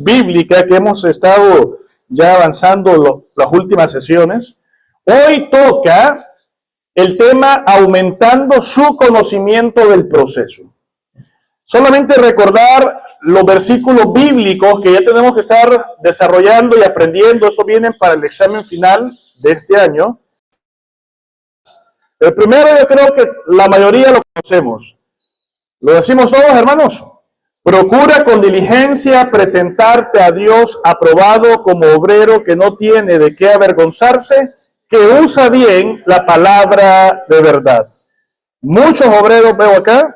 bíblica que hemos estado ya avanzando las últimas sesiones. Hoy toca el tema aumentando su conocimiento del proceso. Solamente recordar los versículos bíblicos que ya tenemos que estar desarrollando y aprendiendo. Eso viene para el examen final de este año. El primero yo creo que la mayoría lo conocemos. Lo decimos todos, hermanos. Procura con diligencia presentarte a Dios aprobado como obrero que no tiene de qué avergonzarse, que usa bien la palabra de verdad. Muchos obreros veo acá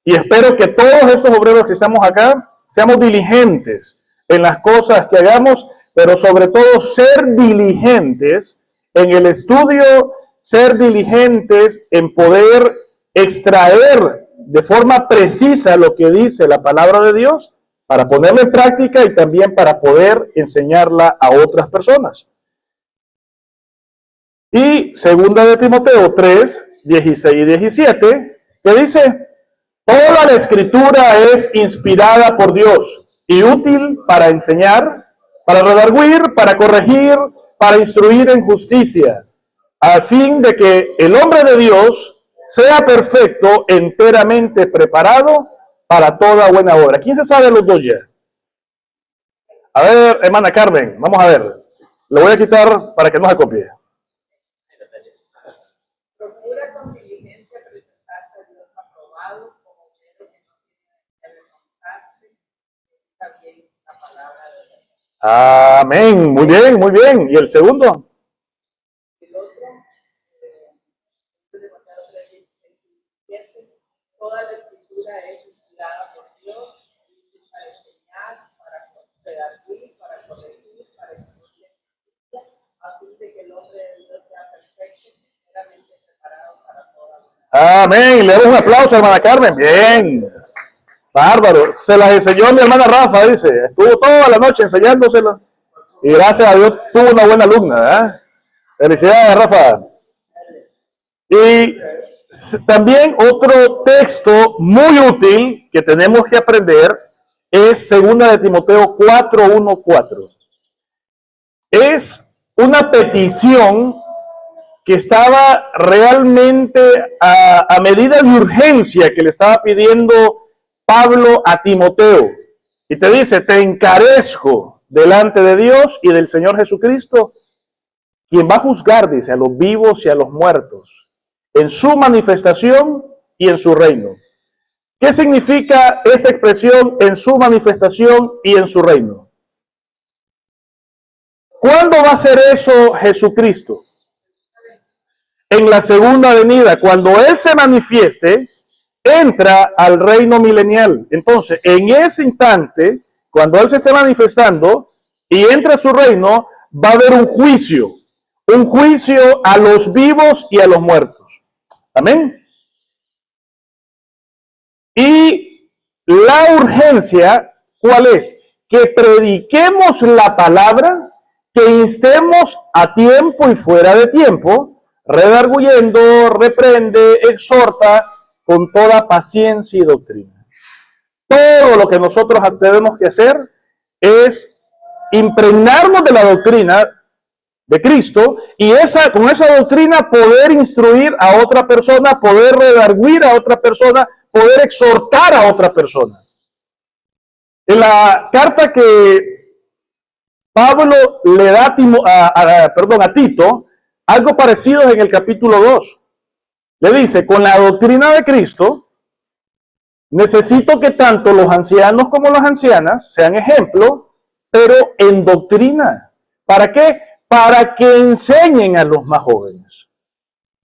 y espero que todos estos obreros que estamos acá seamos diligentes en las cosas que hagamos, pero sobre todo ser diligentes en el estudio, ser diligentes en poder extraer de forma precisa lo que dice la palabra de Dios para ponerla en práctica y también para poder enseñarla a otras personas. Y segunda de Timoteo 3, 16 y 17, que dice: toda la escritura es inspirada por Dios y útil para enseñar, para redarguir, para corregir, para instruir en justicia, a fin de que el hombre de Dios sea perfecto, enteramente preparado para toda buena obra. ¿Quién se sabe los dos ya? A ver, hermana Carmen, vamos a ver. Lo voy a quitar para que no se copie. Procura con diligencia presentarte a Dios aprobado como obrero que no tiene que avergonzarse, está bien la palabra de Dios. Amén, muy bien, muy bien. ¿Y el segundo? El otro, toda la escritura es inspirada por Dios, para enseñar, para redarguir, para corregir, para instruir en justicia, a fin de que el hombre de Dios sea perfecto, enteramente preparado para toda la. Amén. Le doy un aplauso, hermana Carmen. Bien. Bárbaro. Se las enseñó mi hermana Rafa, dice. Estuvo toda la noche enseñándoselas. Y gracias a Dios tuvo una buena alumna, ¿eh? Felicidades, Rafa. Y también otro texto muy útil que tenemos que aprender es 2 de Timoteo 4:1-4. Es una petición que estaba realmente a medida de urgencia que le estaba pidiendo Pablo a Timoteo. Y te dice: te encarezco delante de Dios y del Señor Jesucristo, quien va a juzgar, dice, a los vivos y a los muertos, en su manifestación y en su reino. ¿Qué significa esta expresión, en su manifestación y en su reino? ¿Cuándo va a hacer eso Jesucristo? En la segunda venida, cuando Él se manifieste, entra al reino milenial. Entonces, en ese instante, cuando Él se esté manifestando y entra a su reino, va a haber un juicio a los vivos y a los muertos. Amén. Y la urgencia, ¿cuál es? Que prediquemos la palabra, que instemos a tiempo y fuera de tiempo, redarguyendo, reprende, exhorta con toda paciencia y doctrina. Todo lo que nosotros tenemos que hacer es impregnarnos de la doctrina de Cristo y con esa doctrina poder instruir a otra persona, poder redarguir a otra persona, poder exhortar a otra persona. En la carta que Pablo le da a Tito, algo parecido en el capítulo 2. Le dice: con la doctrina de Cristo, necesito que tanto los ancianos como las ancianas sean ejemplo, pero en doctrina. ¿Para qué? Para que enseñen a los más jóvenes.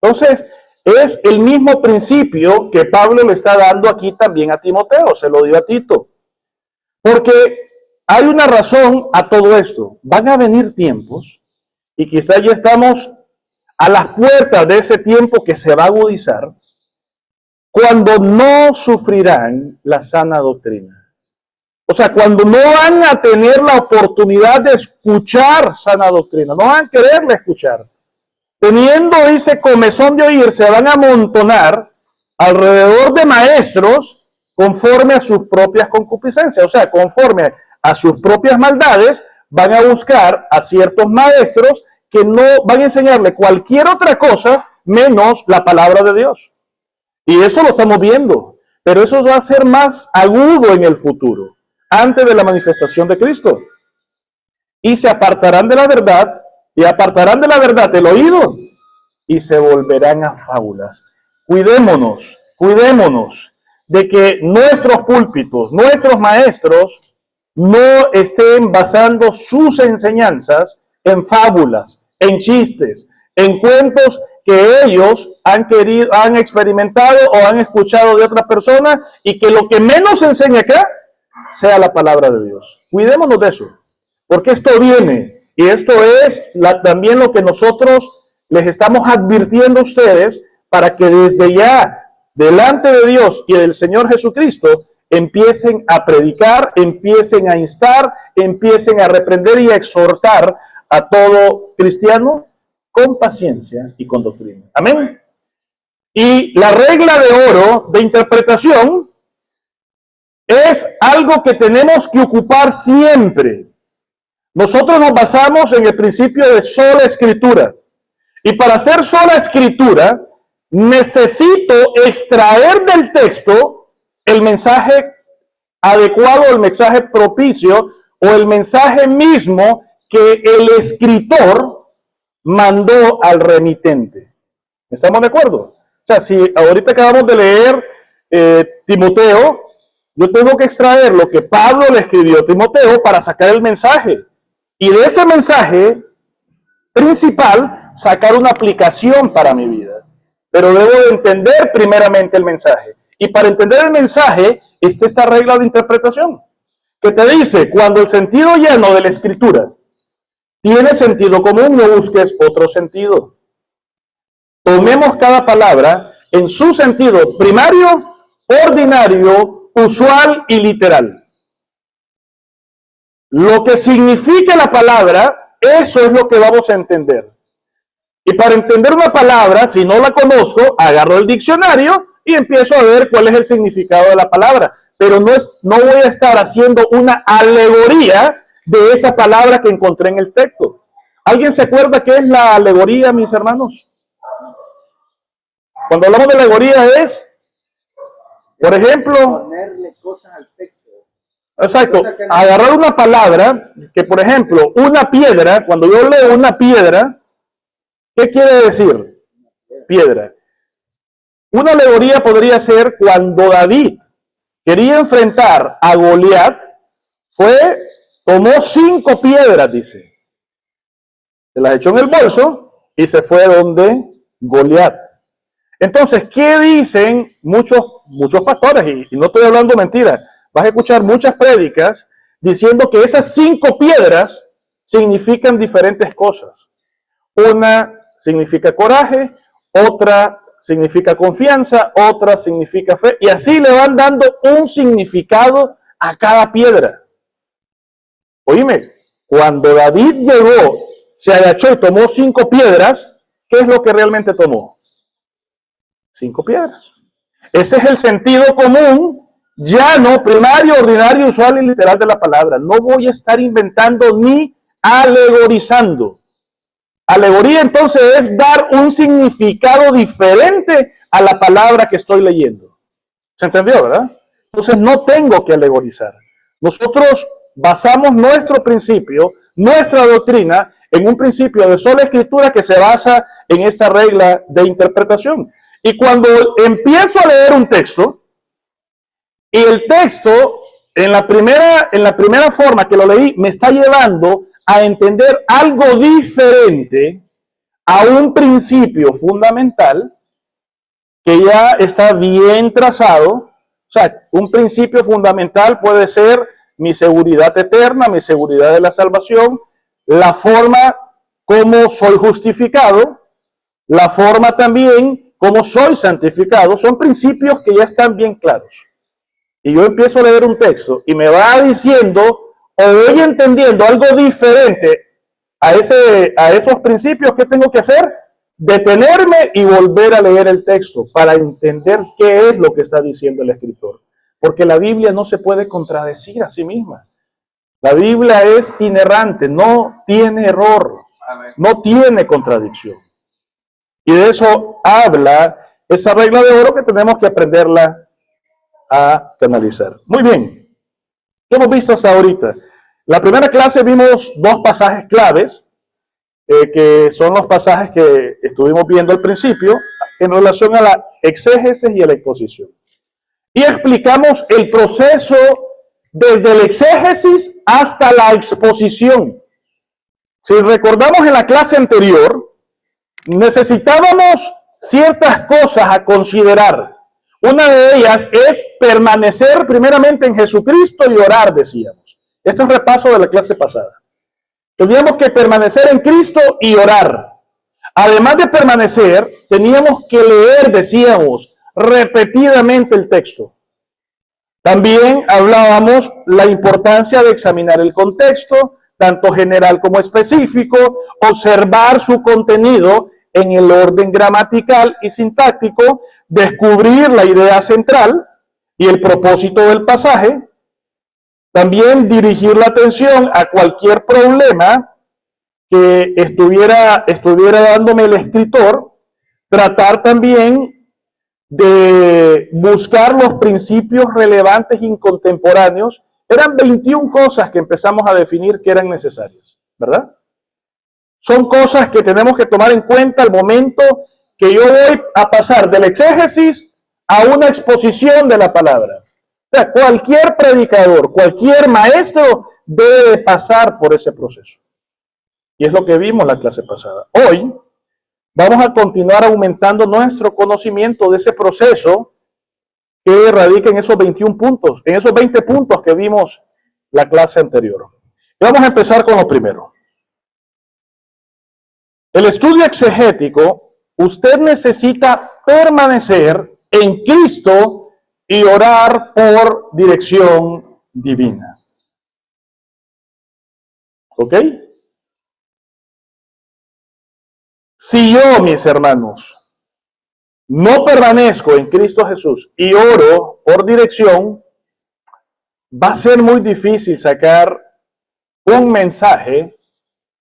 Entonces, es el mismo principio que Pablo le está dando aquí también a Timoteo, se lo dio a Tito. Porque hay una razón a todo esto. Van a venir tiempos, y quizás ya estamos a las puertas de ese tiempo que se va a agudizar, cuando no sufrirán la sana doctrina. O sea, cuando no van a tener la oportunidad de escuchar sana doctrina, no van a quererla escuchar. Teniendo ese comezón de oír, se van a amontonar alrededor de maestros conforme a sus propias concupiscencias, o sea, conforme a sus propias maldades, van a buscar a ciertos maestros que no van a enseñarle cualquier otra cosa menos la palabra de Dios. Y eso lo estamos viendo, pero eso va a ser más agudo en el futuro, antes de la manifestación de Cristo. Y se apartarán de la verdad, y apartarán de la verdad el oído, y se volverán a fábulas. Cuidémonos de que nuestros púlpitos, nuestros maestros, no estén basando sus enseñanzas en fábulas, en chistes, en cuentos que ellos han experimentado o han escuchado de otras personas, y que lo que menos se enseña acá sea la palabra de Dios. Cuidémonos de eso, porque esto viene, y esto es también lo que nosotros les estamos advirtiendo a ustedes, para que desde ya, delante de Dios y del Señor Jesucristo, empiecen a predicar, empiecen a instar, empiecen a reprender y a exhortar a todo cristiano con paciencia y con doctrina. Amén. Y la regla de oro de interpretación es algo que tenemos que ocupar siempre. Nosotros nos basamos en el principio de sola escritura. Y para hacer sola escritura, necesito extraer del texto el mensaje adecuado, el mensaje propicio, o el mensaje mismo que el escritor mandó al remitente. ¿Estamos de acuerdo? O sea, si ahorita acabamos de leer Timoteo, yo tengo que extraer lo que Pablo le escribió a Timoteo para sacar el mensaje. Y de ese mensaje principal, sacar una aplicación para mi vida. Pero debo de entender primeramente el mensaje. Y para entender el mensaje, está esta regla de interpretación, que te dice, cuando el sentido lleno de la escritura tiene sentido común, no busques otro sentido. Tomemos cada palabra en su sentido primario, ordinario, usual y literal. Lo que significa la palabra, eso es lo que vamos a entender. Y para entender una palabra, si no la conozco, agarro el diccionario y empiezo a ver cuál es el significado de la palabra. Pero no voy a estar haciendo una alegoría de esa palabra que encontré en el texto. ¿Alguien se acuerda qué es la alegoría, mis hermanos? Cuando hablamos de alegoría es, por ejemplo, ponerle cosas al texto. Exacto, agarrar una palabra que, por ejemplo, una piedra, cuando yo leo una piedra, ¿qué quiere decir? Piedra. Una alegoría podría ser cuando David quería enfrentar a Goliat, tomó 5 piedras, dice. Se las echó en el bolso y se fue donde Goliat. Entonces, ¿qué dicen muchos pastores? Y no estoy hablando mentiras. Vas a escuchar muchas prédicas diciendo que esas 5 piedras significan diferentes cosas. Una significa coraje, otra significa confianza, otra significa fe, y así le van dando un significado a cada piedra. Oíme, cuando David llegó, se agachó y tomó 5 piedras, ¿qué es lo que realmente tomó? 5 piedras. Ese es el sentido común, llano, primario, ordinario, usual y literal de la palabra. No voy a estar inventando ni alegorizando. Alegoría entonces es dar un significado diferente a la palabra que estoy leyendo. ¿Se entendió, verdad? Entonces no tengo que alegorizar. Nosotros basamos nuestro principio, nuestra doctrina, en un principio de sola escritura que se basa en esta regla de interpretación. Y cuando empiezo a leer un texto, y el texto, en la primera forma que lo leí, me está llevando a entender algo diferente a un principio fundamental que ya está bien trazado. O sea, un principio fundamental puede ser mi seguridad eterna, mi seguridad de la salvación, la forma como soy justificado, la forma también como soy santificado. Son principios que ya están bien claros. Y yo empiezo a leer un texto y me va diciendo, o voy entendiendo algo diferente a esos principios. ¿Qué tengo que hacer? Detenerme y volver a leer el texto para entender qué es lo que está diciendo el escritor. Porque la Biblia no se puede contradecir a sí misma. La Biblia es inerrante, no tiene error, no tiene contradicción. Y de eso habla esa regla de oro que tenemos que aprenderla a canalizar. Muy bien, ¿qué hemos visto hasta ahorita? La primera clase vimos dos pasajes claves, que son los pasajes que estuvimos viendo al principio, en relación a la exégesis y a la exposición. Y explicamos el proceso desde el exégesis hasta la exposición. Si recordamos en la clase anterior, necesitábamos ciertas cosas a considerar. Una de ellas es permanecer primeramente en Jesucristo y orar, decíamos. Este es un repaso de la clase pasada. Teníamos que permanecer en Cristo y orar. Además de permanecer, teníamos que leer, decíamos, repetidamente el texto. También hablábamos la importancia de examinar el contexto, tanto general como específico, observar su contenido en el orden gramatical y sintáctico, descubrir la idea central y el propósito del pasaje, también dirigir la atención a cualquier problema que estuviera dándome el escritor, tratar también de buscar los principios relevantes y contemporáneos. Eran 21 cosas que empezamos a definir que eran necesarias, ¿verdad? Son cosas que tenemos que tomar en cuenta al momento que yo voy a pasar del exégesis a una exposición de la palabra. O sea, cualquier predicador, cualquier maestro debe pasar por ese proceso. Y es lo que vimos la clase pasada. Hoy vamos a continuar aumentando nuestro conocimiento de ese proceso que radica en esos 21 puntos, en esos 20 puntos que vimos la clase anterior. Y vamos a empezar con lo primero. El estudio exegético, usted necesita permanecer en Cristo y orar por dirección divina. ¿Ok? Si yo, mis hermanos, no permanezco en Cristo Jesús y oro por dirección, va a ser muy difícil sacar un mensaje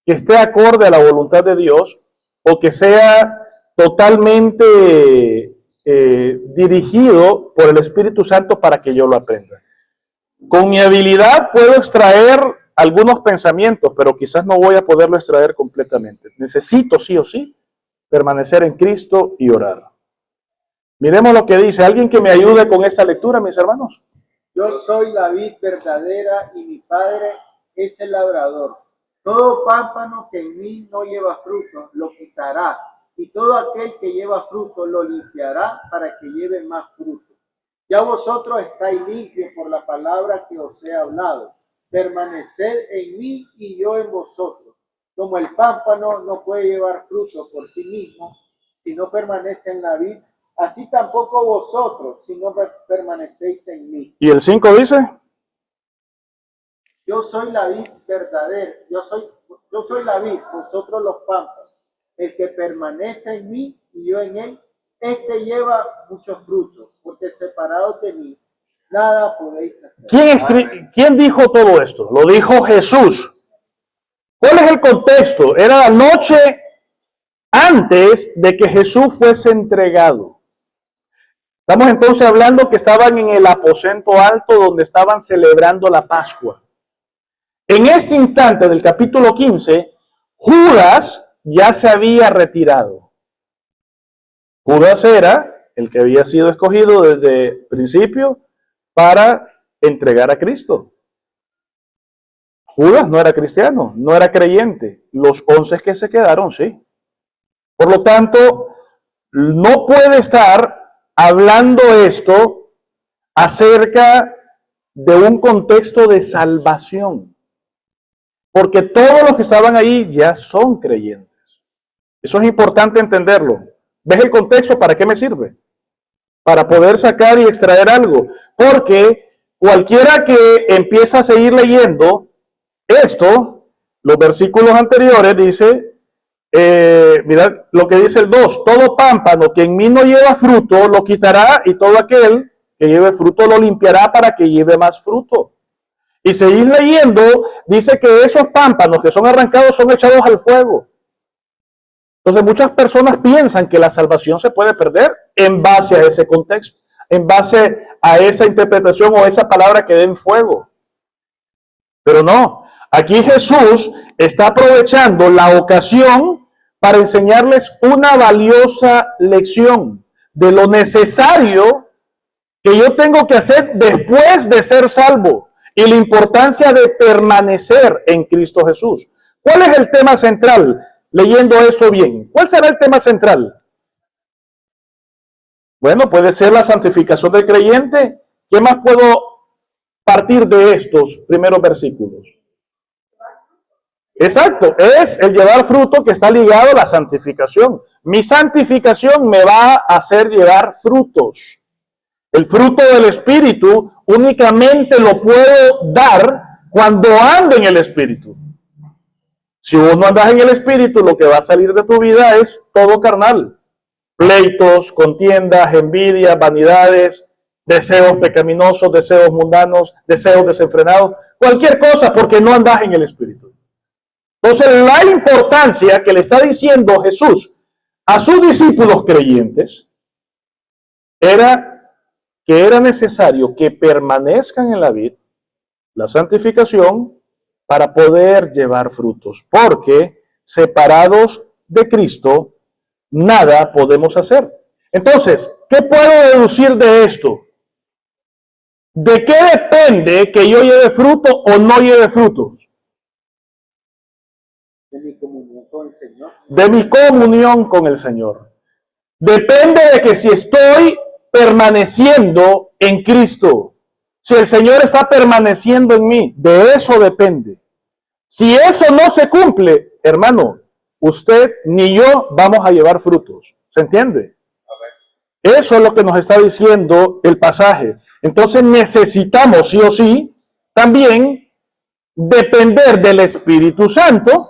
que esté acorde a la voluntad de Dios o que sea totalmente dirigido por el Espíritu Santo para que yo lo aprenda. Con mi habilidad puedo extraer algunos pensamientos, pero quizás no voy a poderlo extraer completamente. Necesito sí o sí permanecer en Cristo y orar. Miremos lo que dice. ¿Alguien que me ayude con esta lectura, mis hermanos? Yo soy la vid verdadera y mi padre es el labrador. Todo pámpano que en mí no lleva fruto lo quitará, y todo aquel que lleva fruto lo limpiará para que lleve más fruto. Ya vosotros estáis limpios por la palabra que os he hablado. Permaneced en mí y yo en vosotros. Como el pámpano no puede llevar fruto por sí mismo si no permanece en la vid, así tampoco vosotros si no permanecéis en mí. ¿Y el 5 dice? Yo soy la vid verdadera, yo soy la vid, vosotros los pámpanos. El que permanece en mí y yo en él, este lleva muchos frutos, porque separados de mí, nada podéis hacer. ¿Quién dijo todo esto? Lo dijo Jesús. ¿Cuál es el contexto? Era la noche antes de que Jesús fuese entregado. Estamos entonces hablando que estaban en el aposento alto donde estaban celebrando la Pascua. En este instante del capítulo 15, Judas ya se había retirado. Judas era el que había sido escogido desde el principio para entregar a Cristo. Judas no era cristiano, no era creyente. Los 11 que se quedaron, sí. Por lo tanto, no puede estar hablando esto acerca de un contexto de salvación. Porque todos los que estaban ahí ya son creyentes. Eso es importante entenderlo. ¿Ves el contexto? ¿Para qué me sirve? Para poder sacar y extraer algo. Porque cualquiera que empieza a seguir leyendo esto, los versículos anteriores dice, mirad lo que dice el 2, todo pámpano que en mí no lleva fruto lo quitará y todo aquel que lleve fruto lo limpiará para que lleve más fruto. Y seguís leyendo, dice que esos pámpanos que son arrancados son echados al fuego. Entonces muchas personas piensan que la salvación se puede perder en base a ese contexto, en base a esa interpretación o esa palabra que dé en fuego. Pero no, aquí Jesús está aprovechando la ocasión para enseñarles una valiosa lección de lo necesario que yo tengo que hacer después de ser salvo y la importancia de permanecer en Cristo Jesús. ¿Cuál es el tema central? Leyendo eso bien, ¿cuál será el tema central? Bueno, puede ser la santificación del creyente. ¿Qué más puedo partir de estos primeros versículos? Exacto, es el llevar fruto que está ligado a la santificación. Mi santificación me va a hacer llevar frutos. El fruto del Espíritu únicamente lo puedo dar cuando ando en el Espíritu. Si vos no andas en el Espíritu, lo que va a salir de tu vida es todo carnal. Pleitos, contiendas, envidias, vanidades, deseos pecaminosos, deseos mundanos, deseos desenfrenados, cualquier cosa porque no andas en el Espíritu. Entonces la importancia que le está diciendo Jesús a sus discípulos creyentes era que era necesario que permanezcan en la vid, la santificación, para poder llevar frutos, porque separados de Cristo, nada podemos hacer. Entonces, ¿qué puedo deducir de esto? ¿De qué depende que yo lleve fruto o no lleve frutos? De mi comunión con el Señor. De mi comunión con el Señor. Depende de que si estoy permaneciendo en Cristo, si el Señor está permaneciendo en mí, de eso depende. Si eso no se cumple, hermano, usted ni yo vamos a llevar frutos. ¿Se entiende? Eso es lo que nos está diciendo el pasaje. Entonces necesitamos, sí o sí, también depender del Espíritu Santo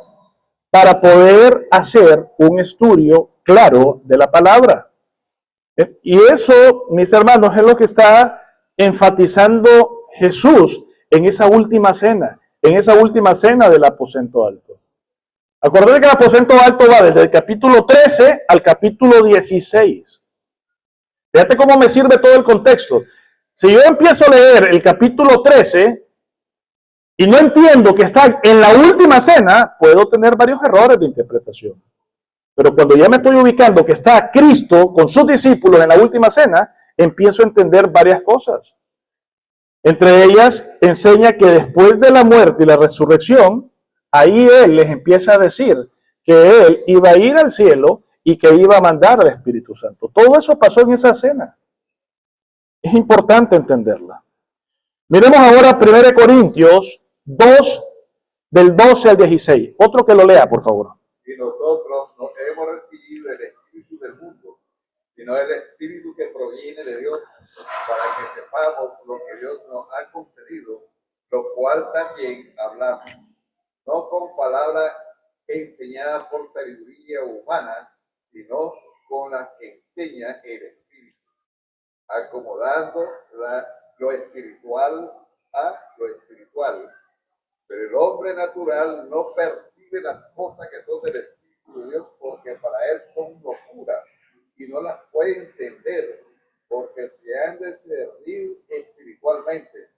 para poder hacer un estudio claro de la palabra. Y eso, mis hermanos, es lo que está enfatizando Jesús en esa última cena del aposento alto. Acuérdense que el aposento alto va desde el capítulo 13 al capítulo 16. Fíjate cómo me sirve todo el contexto. Si yo empiezo a leer el capítulo 13 y no entiendo que está en la última cena, puedo tener varios errores de interpretación. Pero cuando ya me estoy ubicando que está Cristo con sus discípulos en la última cena, empiezo a entender varias cosas. Entre ellas, enseña que después de la muerte y la resurrección, ahí Él les empieza a decir que Él iba a ir al cielo y que iba a mandar al Espíritu Santo. Todo eso pasó en esa cena. Es importante entenderla. Miremos ahora 1 Corintios 2, del 12 al 16. Otro que lo lea, por favor. Y nosotros no hemos recibido el Espíritu del mundo, sino el Espíritu que proviene de Dios, para que sepamos lo que Dios nos ha concedido, lo cual también hablamos, no con palabras enseñadas por sabiduría humana, sino con las que enseña el Espíritu, acomodando lo espiritual a lo espiritual. Pero el hombre natural no percibe las cosas que son del Espíritu de Dios, porque para él son locuras y no las puede entender, porque se han de servir espiritualmente.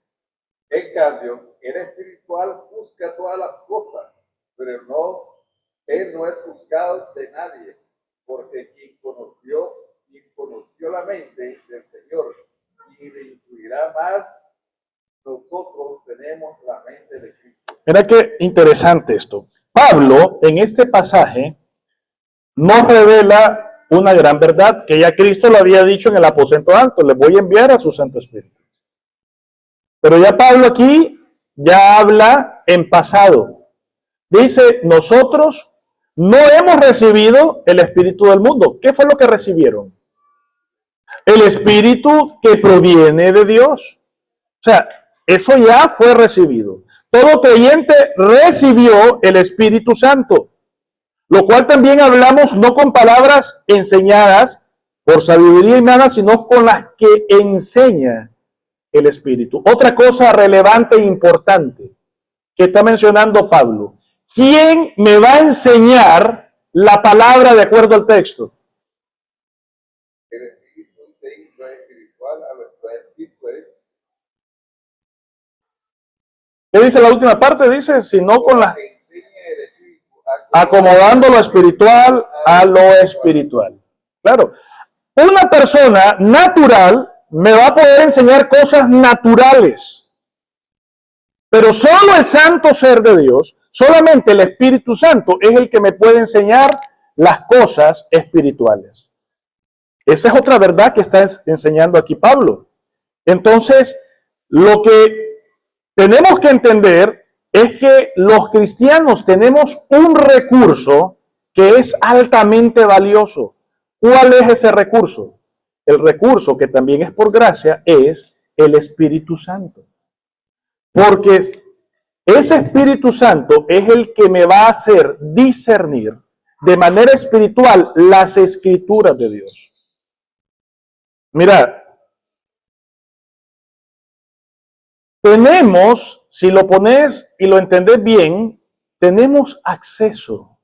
En cambio, el espiritual juzga todas las cosas, pero él no es juzgado de nadie, porque quien conoció la mente del Señor y le instruirá más, nosotros tenemos la mente de Cristo. Mira qué interesante esto. Pablo, en este pasaje, nos revela una gran verdad, que ya Cristo lo había dicho en el aposento alto: les voy a enviar a su Santo Espíritu. Pero ya Pablo aquí ya habla en pasado. Dice, nosotros no hemos recibido el Espíritu del mundo. ¿Qué fue lo que recibieron? El Espíritu que proviene de Dios. O sea, eso ya fue recibido. Todo creyente recibió el Espíritu Santo, lo cual también hablamos no con palabras enseñadas por sabiduría y nada, sino con las que enseña el Espíritu. Otra cosa relevante e importante que está mencionando Pablo. ¿Quién me va a enseñar la palabra de acuerdo al texto? El Espíritu de Israel espiritual a nuestro espíritu es. ¿Qué dice la última parte? Dice, si no con la... Que enseñe el Espíritu acomodando lo espiritual a lo espiritual. Claro, una persona natural me va a poder enseñar cosas naturales, pero solo el santo ser de Dios, solamente el Espíritu Santo es el que me puede enseñar las cosas espirituales. Esa es otra verdad que está enseñando aquí Pablo. Entonces, lo que tenemos que entender es que los cristianos tenemos un recurso que es altamente valioso. ¿Cuál es ese recurso? El recurso, que también es por gracia, es el Espíritu Santo. Porque ese Espíritu Santo es el que me va a hacer discernir de manera espiritual las escrituras de Dios. Mira, tenemos, si lo pones y lo entendés bien, tenemos acceso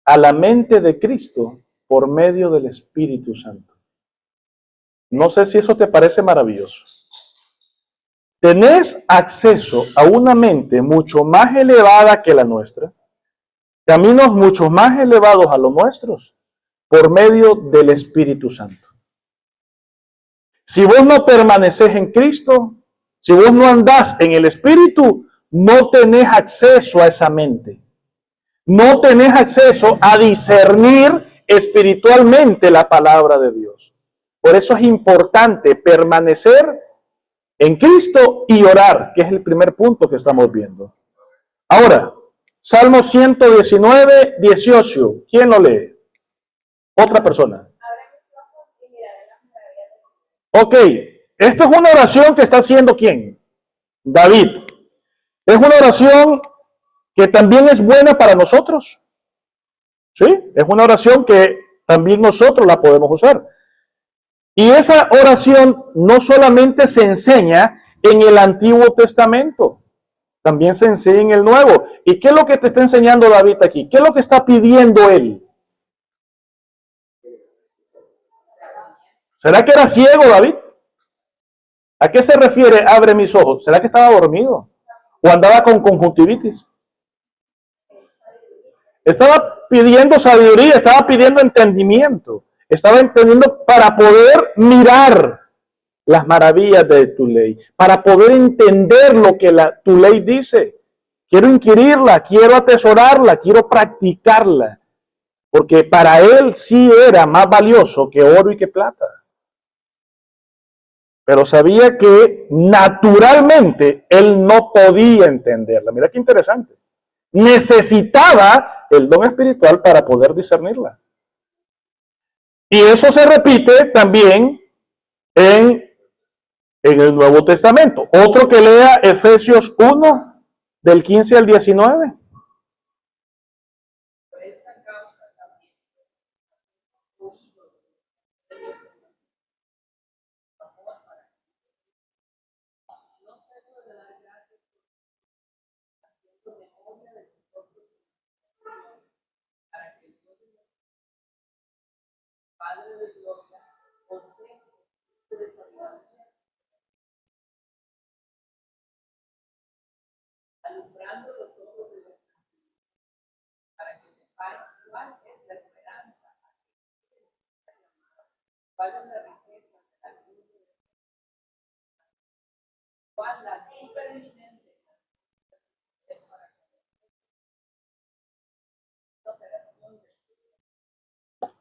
a la mente de Cristo por medio del Espíritu Santo. No sé si eso te parece maravilloso. Tenés acceso a una mente mucho más elevada que la nuestra, caminos mucho más elevados a los nuestros, por medio del Espíritu Santo. Si vos no permaneces en Cristo, si vos no andás en el Espíritu, no tenés acceso a esa mente. No tenés acceso a discernir espiritualmente la palabra de Dios. Por eso es importante permanecer en Cristo y orar, que es el primer punto que estamos viendo. Ahora, Salmo 119, 18. ¿Quién lo lee? Otra persona. Ok, esta es una oración que está haciendo ¿quién? David. Es una oración que también es buena para nosotros. ¿Sí? Es una oración que también nosotros la podemos usar. Y esa oración no solamente se enseña en el Antiguo Testamento, también se enseña en el Nuevo. ¿Y qué es lo que te está enseñando David aquí? ¿Qué es lo que está pidiendo él? ¿Será que era ciego David? ¿A qué se refiere abre mis ojos? ¿Será que estaba dormido? ¿O andaba con conjuntivitis? Estaba pidiendo sabiduría, estaba pidiendo entendimiento, estaba entendiendo para poder mirar las maravillas de tu ley, para poder entender lo que tu ley dice. Quiero inquirirla, quiero atesorarla, quiero practicarla, porque para él sí era más valioso que oro y que plata. Pero sabía que naturalmente él no podía entenderla. Mira qué interesante. Necesitaba el don espiritual para poder discernirla. Y eso se repite también en el Nuevo Testamento. Otro que lea Efesios 1, del 15 al 19.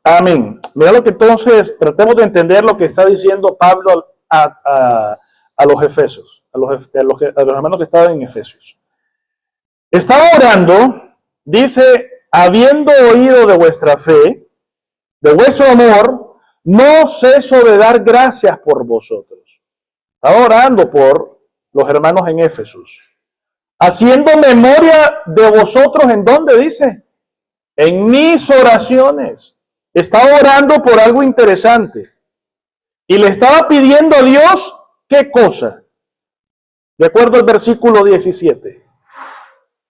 Amén. Mira lo que entonces tratemos de entender lo que está diciendo Pablo a los Efesios, a los hermanos que estaban en Efesios. Estaba orando, dice, habiendo oído de vuestra fe, de vuestro amor, no ceso de dar gracias por vosotros. Estaba orando por los hermanos en Éfesos, haciendo memoria de vosotros, ¿en dónde dice? En mis oraciones. Estaba orando por algo interesante. Y le estaba pidiendo a Dios, ¿qué cosa? De acuerdo al versículo 17.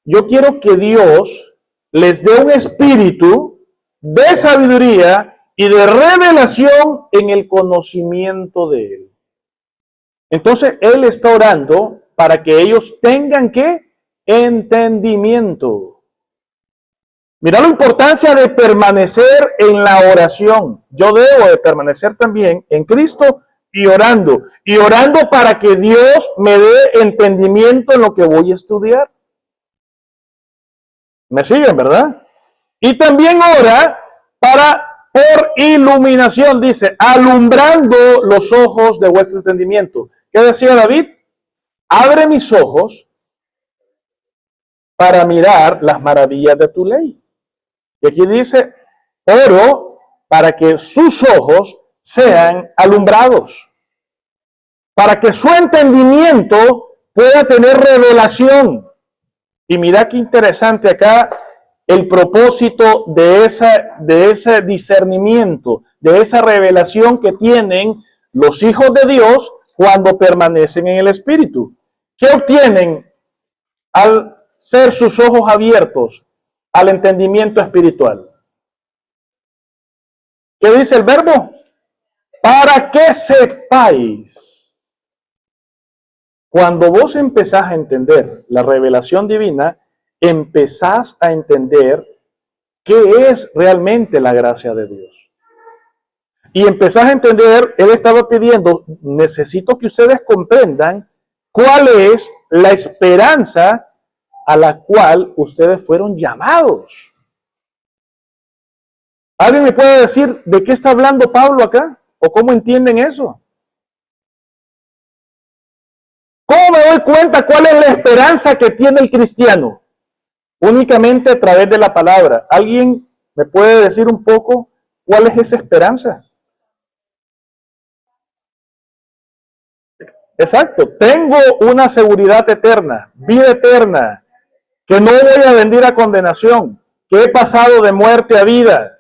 Yo quiero que Dios les dé un espíritu de sabiduría y de revelación en el conocimiento de Él. Entonces, Él está orando para que ellos tengan, ¿qué? Entendimiento. Mira la importancia de permanecer en la oración. Yo debo de permanecer también en Cristo y orando para que Dios me dé entendimiento en lo que voy a estudiar. ¿Me siguen, verdad? Y también ora por iluminación, dice, alumbrando los ojos de vuestro entendimiento. ¿Qué decía David? Abre mis ojos para mirar las maravillas de tu ley. Y aquí dice, oro para que sus ojos sean alumbrados, para que su entendimiento pueda tener revelación. Y mira qué interesante acá el propósito de ese discernimiento, de esa revelación que tienen los hijos de Dios cuando permanecen en el Espíritu. ¿Qué obtienen al ser sus ojos abiertos al entendimiento espiritual? ¿Qué dice el verbo? Para que sepáis. Cuando vos empezás a entender la revelación divina, empezás a entender qué es realmente la gracia de Dios. Y empezás a entender, Él estaba pidiendo, necesito que ustedes comprendan cuál es la esperanza a la cual ustedes fueron llamados. ¿Alguien me puede decir de qué está hablando Pablo acá? ¿O cómo entienden eso? ¿Cómo me doy cuenta cuál es la esperanza que tiene el cristiano? Únicamente a través de la palabra. ¿Alguien me puede decir un poco cuál es esa esperanza? Exacto. Tengo una seguridad eterna, vida eterna, que no voy a venir a condenación, que he pasado de muerte a vida.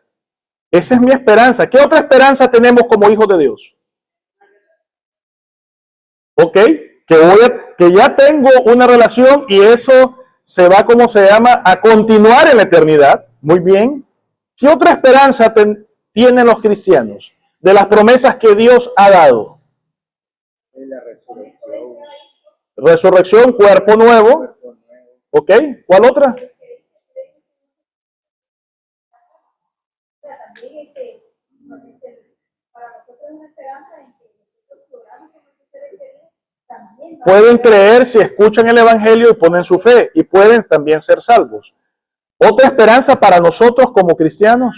Esa es mi esperanza. ¿Qué otra esperanza tenemos como hijos de Dios? ¿Ok? Que ya tengo una relación y eso se va, como se llama, a continuar en la eternidad. Muy bien. ¿Qué otra esperanza tienen los cristianos de las promesas que Dios ha dado? En la resurrección. Resurrección, cuerpo nuevo. ¿Ok? ¿Cuál otra? Pueden creer si escuchan el Evangelio y ponen su fe, y pueden también ser salvos. Otra esperanza para nosotros como cristianos.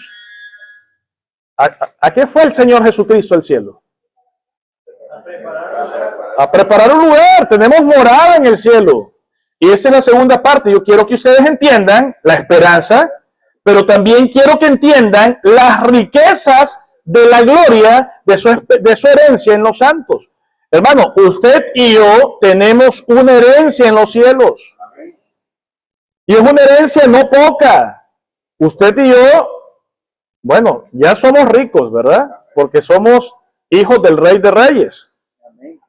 ¿A qué fue el Señor Jesucristo al cielo? A preparar un lugar. Tenemos morada en el cielo. Y esa es la segunda parte. Yo quiero que ustedes entiendan la esperanza, pero también quiero que entiendan las riquezas de la gloria de su herencia en los santos. Hermano, usted y yo tenemos una herencia en los cielos. Y es una herencia no poca. Usted y yo, bueno, ya somos ricos, ¿verdad? Porque somos hijos del Rey de Reyes.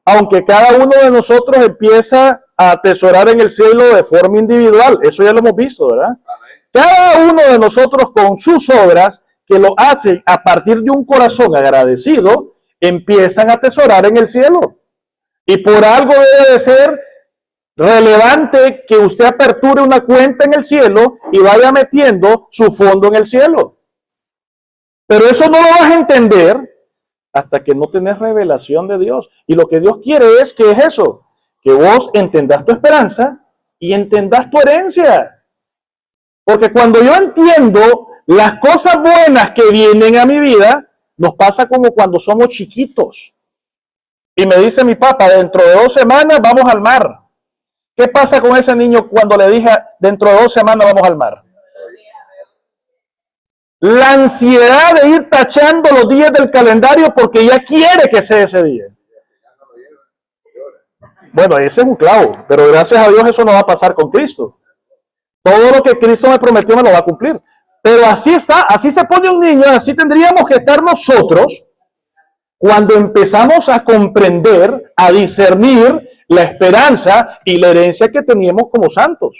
Aunque cada uno de nosotros empieza a atesorar en el cielo de forma individual. Eso ya lo hemos visto, ¿verdad? Cada uno de nosotros con sus obras, que lo hacen a partir de un corazón agradecido, empiezan a atesorar en el cielo. Y por algo debe de ser relevante que usted aperture una cuenta en el cielo y vaya metiendo su fondo en el cielo. Pero eso no lo vas a entender hasta que no tenés revelación de Dios. Y lo que Dios quiere es que es eso, que vos entendás tu esperanza y entendás tu herencia. Porque cuando yo entiendo las cosas buenas que vienen a mi vida, nos pasa como cuando somos chiquitos. Y me dice mi papá, dentro de 2 semanas vamos al mar. ¿Qué pasa con ese niño cuando le dije, dentro de 2 semanas vamos al mar? La ansiedad de ir tachando los días del calendario porque ya quiere que sea ese día. Bueno, ese es un clavo, pero gracias a Dios eso no va a pasar con Cristo. Todo lo que Cristo me prometió me lo va a cumplir. Pero así está, así se pone un niño, así tendríamos que estar nosotros cuando empezamos a comprender, a discernir la esperanza y la herencia que teníamos como santos.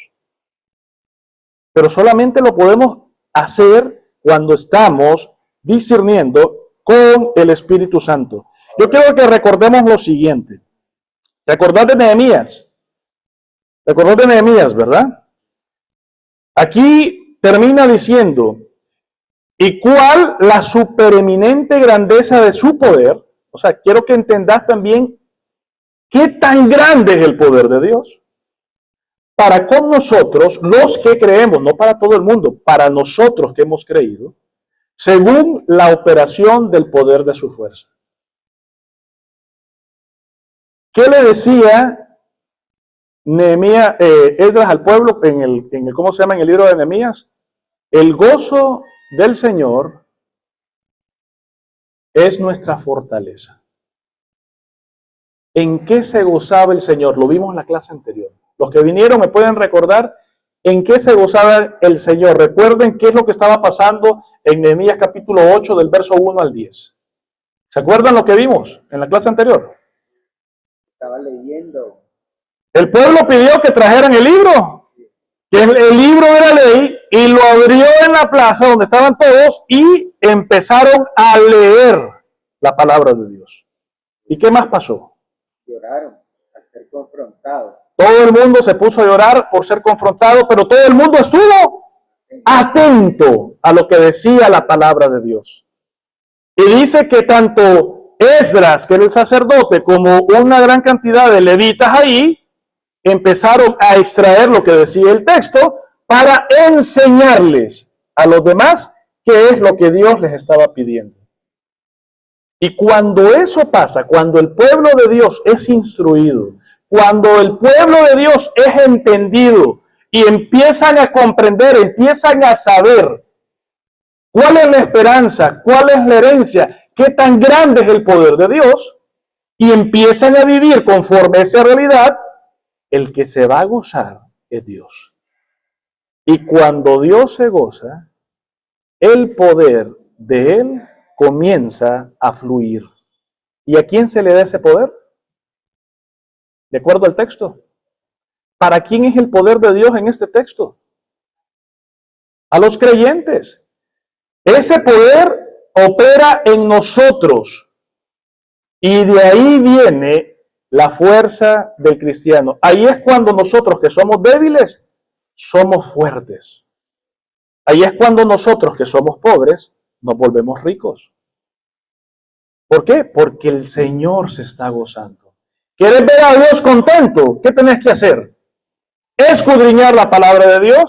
Pero solamente lo podemos hacer cuando estamos discerniendo con el Espíritu Santo. Yo quiero que recordemos lo siguiente. Recordad de Nehemías. Recordad de Nehemías, ¿verdad? Aquí termina diciendo, ¿y cuál la supereminente grandeza de su poder? O sea, quiero que entendas también qué tan grande es el poder de Dios. Para con nosotros, los que creemos, no para todo el mundo, para nosotros que hemos creído, según la operación del poder de su fuerza. ¿Qué le decía Nehemías, Esdras al pueblo ¿cómo se llama en el libro de Nehemías? El gozo del Señor es nuestra fortaleza. ¿En qué se gozaba el Señor? Lo vimos en la clase anterior. Los que vinieron me pueden recordar en qué se gozaba el Señor. Recuerden qué es lo que estaba pasando en Nehemías capítulo 8 del verso 1 al 10. ¿Se acuerdan lo que vimos en la clase anterior? Estaba leyendo. El pueblo pidió que trajeran el libro, que es el libro de la ley, y lo abrió en la plaza donde estaban todos y empezaron a leer la palabra de Dios. ¿Y qué más pasó? Lloraron al ser confrontados. Todo el mundo se puso a llorar por ser confrontado, pero todo el mundo estuvo atento a lo que decía la palabra de Dios. Y dice que tanto Esdras, que era el sacerdote, como una gran cantidad de levitas ahí, empezaron a extraer lo que decía el texto para enseñarles a los demás qué es lo que Dios les estaba pidiendo. Y cuando eso pasa, cuando el pueblo de Dios es instruido, cuando el pueblo de Dios es entendido y empiezan a comprender, empiezan a saber cuál es la esperanza, cuál es la herencia, qué tan grande es el poder de Dios, y empiezan a vivir conforme a esa realidad, el que se va a gozar es Dios. Y cuando Dios se goza, el poder de Él comienza a fluir. ¿Y a quién se le da ese poder? De acuerdo al texto. ¿Para quién es el poder de Dios en este texto? A los creyentes. Ese poder opera en nosotros. Y de ahí viene la fuerza del cristiano. Ahí es cuando nosotros que somos débiles, somos fuertes. Ahí es cuando nosotros que somos pobres, nos volvemos ricos. ¿Por qué? Porque el Señor se está gozando. ¿Quieres ver a Dios contento? ¿Qué tenés que hacer? Escudriñar la palabra de Dios,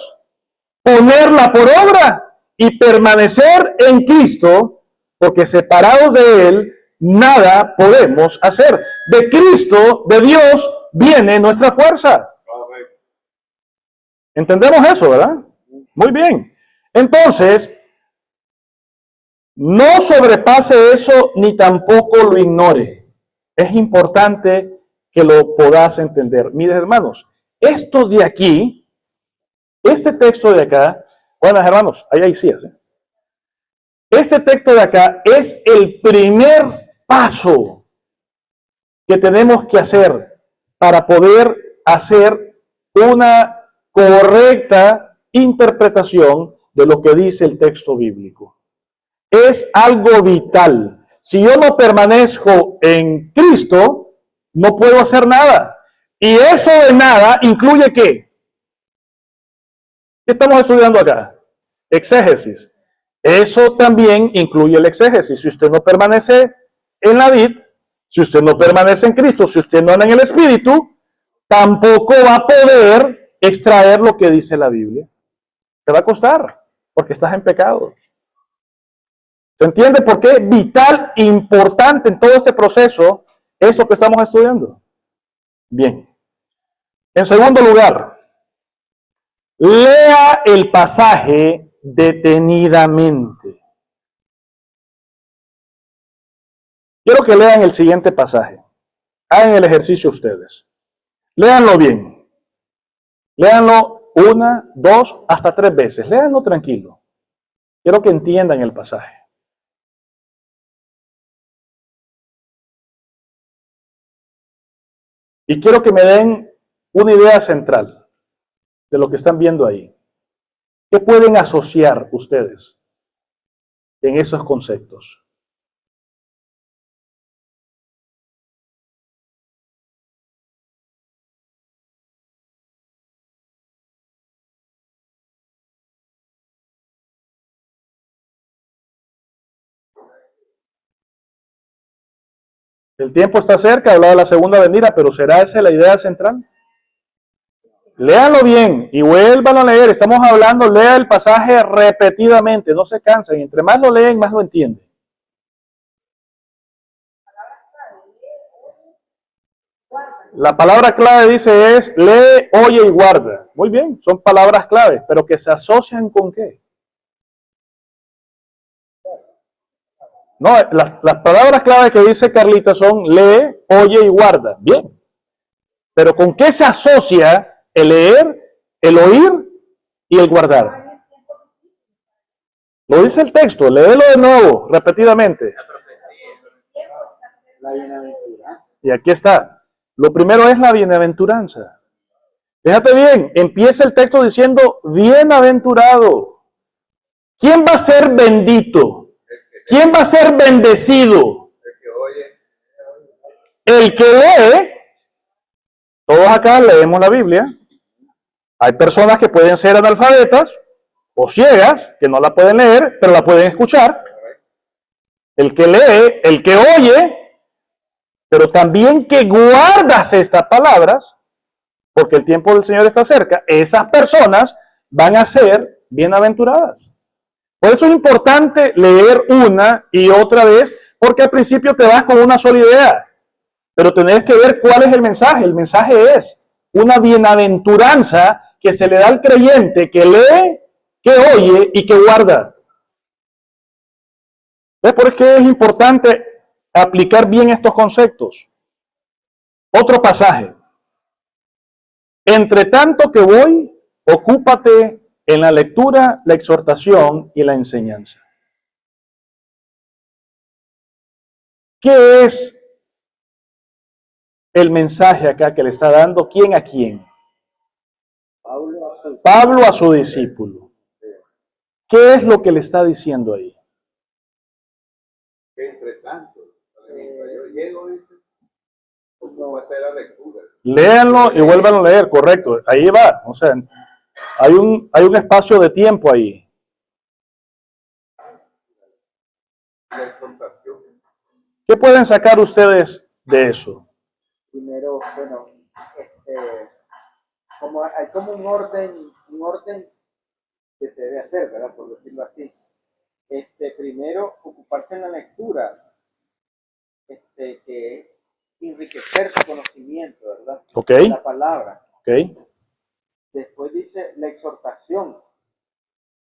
ponerla por obra y permanecer en Cristo, porque separados de Él, nada podemos hacer. De Cristo, de Dios, viene nuestra fuerza. ¿Entendemos eso, verdad? Muy bien. Entonces, no sobrepase eso ni tampoco lo ignore. Es importante que lo puedas entender. Miren, hermanos, esto de aquí, este texto de acá, bueno, hermanos, ahí sí, ¿eh? Este texto de acá es el primer paso que tenemos que hacer para poder hacer una correcta interpretación de lo que dice el texto bíblico. Es algo vital. Si yo no permanezco en Cristo, no puedo hacer nada. Y eso de nada incluye ¿qué? ¿Qué estamos estudiando acá? Exégesis. Eso también incluye el exégesis. Si usted no permanece en la vid, si usted no permanece en Cristo, si usted no anda en el Espíritu, tampoco va a poder extraer lo que dice la Biblia. Te va a costar, porque estás en pecado. ¿Se entiende por qué es vital, importante en todo este proceso eso que estamos estudiando? Bien. En segundo lugar, lea el pasaje detenidamente. Quiero que lean el siguiente pasaje. Hagan el ejercicio ustedes. Léanlo bien. Léanlo 1, 2, hasta 3 veces. Léanlo tranquilo. Quiero que entiendan el pasaje. Y quiero que me den una idea central de lo que están viendo ahí. ¿Qué pueden asociar ustedes en esos conceptos? El tiempo está cerca, hablaba de la segunda venida, pero ¿será esa la idea central? Léanlo bien y vuelvan a leer. Estamos hablando, lea el pasaje repetidamente, no se cansen. Entre más lo leen, más lo entienden. La palabra clave dice es lee, oye y guarda. Muy bien, son palabras claves, pero que se asocian con qué. No, las palabras clave que dice Carlita son lee, oye y guarda. Bien. Pero ¿con qué se asocia el leer, el oír y el guardar? Lo dice el texto, léelo de nuevo, repetidamente. La bienaventuranza. Y aquí está. Lo primero es la bienaventuranza. Fíjate bien, empieza el texto diciendo bienaventurado. ¿Quién va a ser bendito? ¿Quién va a ser bendecido? El que lee. Todos acá leemos la Biblia. Hay personas que pueden ser analfabetas o ciegas, que no la pueden leer, pero la pueden escuchar. El que lee, el que oye, pero también que guardas estas palabras, porque el tiempo del Señor está cerca, esas personas van a ser bienaventuradas. Por eso es importante leer una y otra vez, porque al principio te vas con una sola idea, pero tenés que ver cuál es el mensaje. El mensaje es una bienaventuranza que se le da al creyente que lee, que oye y que guarda. ¿Ves por qué es importante aplicar bien estos conceptos? Otro pasaje. Entre tanto que voy, ocúpate en la lectura, la exhortación y la enseñanza. ¿Qué es el mensaje acá que le está dando? ¿Quién a quién? Pablo a su discípulo. ¿Qué es lo que le está diciendo ahí? Que entre tanto, yo llego, dice, ¿cómo va a ser la lectura? Léanlo y vuelvan a leer, correcto. Ahí va. O sea, hay un espacio de tiempo ahí. La exhortación. ¿Qué pueden sacar ustedes de eso? Primero, bueno, hay como un orden que se debe hacer, ¿verdad? Por decirlo así. Primero, ocuparse en la lectura, que es enriquecer su conocimiento, ¿verdad? Ok. La palabra. Ok. Después dice la exhortación,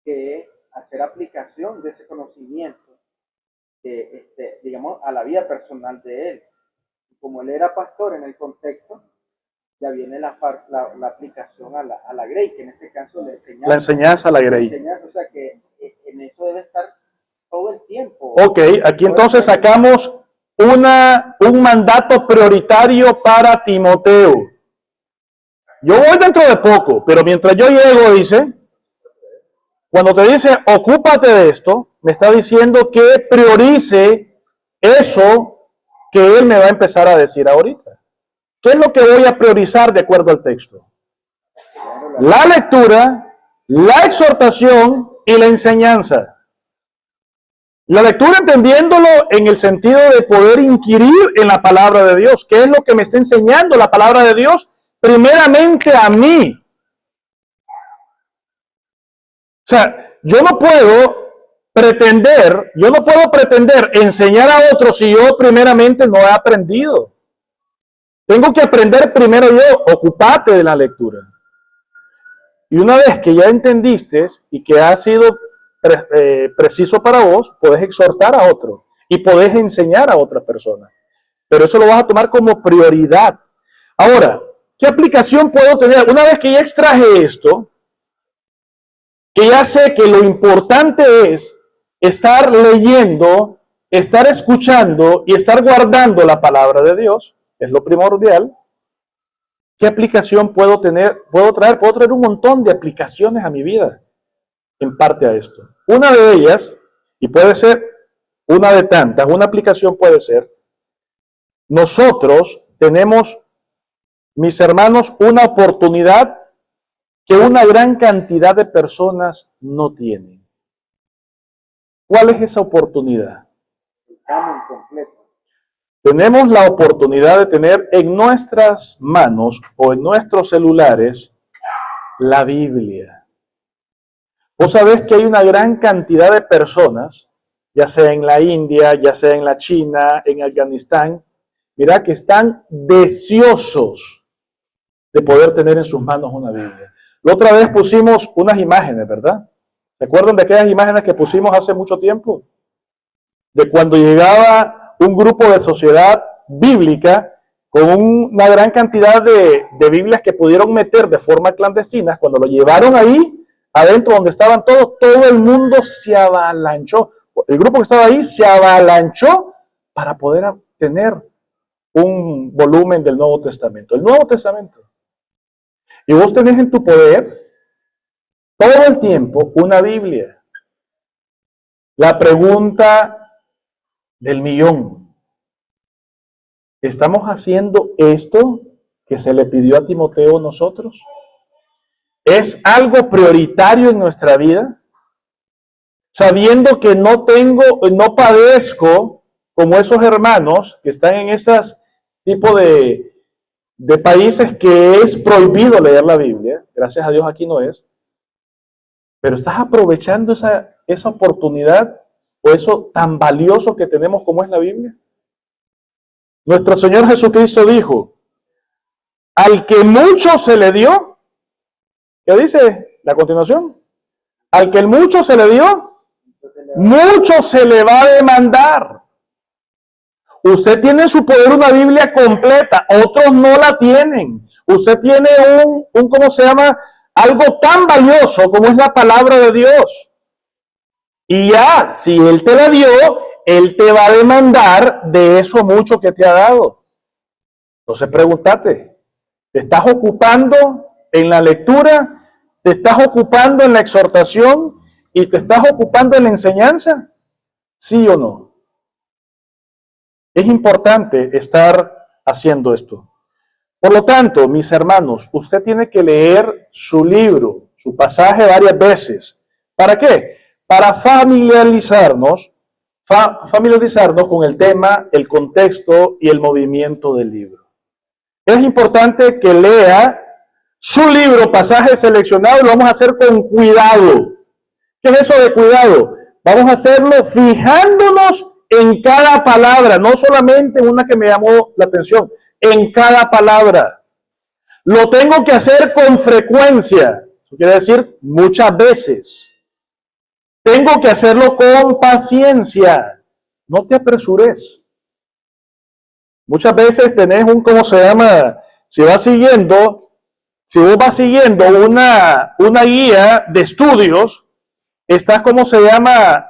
que es hacer aplicación de ese conocimiento, digamos, a la vida personal de él. Como él era pastor en el contexto, ya viene la aplicación a la Grey, que en este caso le enseñanza. La enseñanza a la Grey. O sea que en eso debe estar todo el tiempo. Ok, aquí entonces sacamos un mandato prioritario para Timoteo. Yo voy dentro de poco, pero mientras yo llego, dice, cuando te dice, ocúpate de esto, me está diciendo que priorice eso que él me va a empezar a decir ahorita. ¿Qué es lo que voy a priorizar de acuerdo al texto? La lectura, la exhortación y la enseñanza. La lectura entendiéndolo en el sentido de poder inquirir en la palabra de Dios. ¿Qué es lo que me está enseñando la palabra de Dios? Primeramente a mí. O sea, yo no puedo pretender enseñar a otros si yo primeramente no he aprendido. Tengo que aprender primero yo, ocupate de la lectura. Y una vez que ya entendiste y que ha sido preciso para vos, podés exhortar a otro y podés enseñar a otra persona. Pero eso lo vas a tomar como prioridad. Ahora, ¿qué aplicación puedo tener? Una vez que ya extraje esto, que ya sé que lo importante es estar leyendo, estar escuchando y estar guardando la palabra de Dios, es lo primordial. ¿Qué aplicación puedo tener? Puedo traer un montón de aplicaciones a mi vida en parte a esto. Una de ellas, y puede ser una de tantas, una aplicación puede ser, nosotros tenemos, mis hermanos, una oportunidad que una gran cantidad de personas no tienen. ¿Cuál es esa oportunidad? Examen completo. Tenemos la oportunidad de tener en nuestras manos o en nuestros celulares la Biblia. Vos sabés que hay una gran cantidad de personas, ya sea en la India, ya sea en la China, en Afganistán, mira que están deseosos de poder tener en sus manos una Biblia. La otra vez pusimos unas imágenes, ¿verdad? ¿Se acuerdan de aquellas imágenes que pusimos hace mucho tiempo? De cuando llegaba un grupo de sociedad bíblica con una gran cantidad de Biblias que pudieron meter de forma clandestina. Cuando lo llevaron ahí, adentro donde estaban todos, todo el mundo se avalanchó. El grupo que estaba ahí se avalanchó para poder tener un volumen del Nuevo Testamento. El Nuevo Testamento. Y vos tenés en tu poder todo el tiempo una Biblia. La pregunta del millón. ¿Estamos haciendo esto que se le pidió a Timoteo nosotros? ¿Es algo prioritario en nuestra vida? Sabiendo que no padezco como esos hermanos que están en esos tipos de países que es prohibido leer la Biblia. Gracias a Dios aquí no es. Pero estás aprovechando esa oportunidad o eso tan valioso que tenemos como es la Biblia. Nuestro Señor Jesucristo dijo, al que mucho se le dio, ¿qué dice la continuación? Al que el mucho se le dio, mucho se le va a demandar. Usted tiene en su poder una Biblia completa, otros no la tienen. Usted tiene ¿cómo se llama? Algo tan valioso como es la palabra de Dios. Y ya, si Él te la dio, Él te va a demandar de eso mucho que te ha dado. Entonces pregúntate, ¿te estás ocupando en la lectura? ¿Te estás ocupando en la exhortación? ¿Y te estás ocupando en la enseñanza? ¿Sí o no? Es importante estar haciendo esto. Por lo tanto, mis hermanos, usted tiene que leer su libro, su pasaje varias veces. ¿Para qué? Para familiarizarnos con el tema, el contexto y el movimiento del libro. Es importante que lea su libro, pasaje seleccionado, y lo vamos a hacer con cuidado. ¿Qué es eso de cuidado? Vamos a hacerlo fijándonos en cada palabra, no solamente en una que me llamó la atención, en cada palabra. Lo tengo que hacer con frecuencia, eso quiere decir muchas veces. Tengo que hacerlo con paciencia, no te apresures. Muchas veces tenés ¿cómo se llama? Si vos vas siguiendo una guía de estudios, estás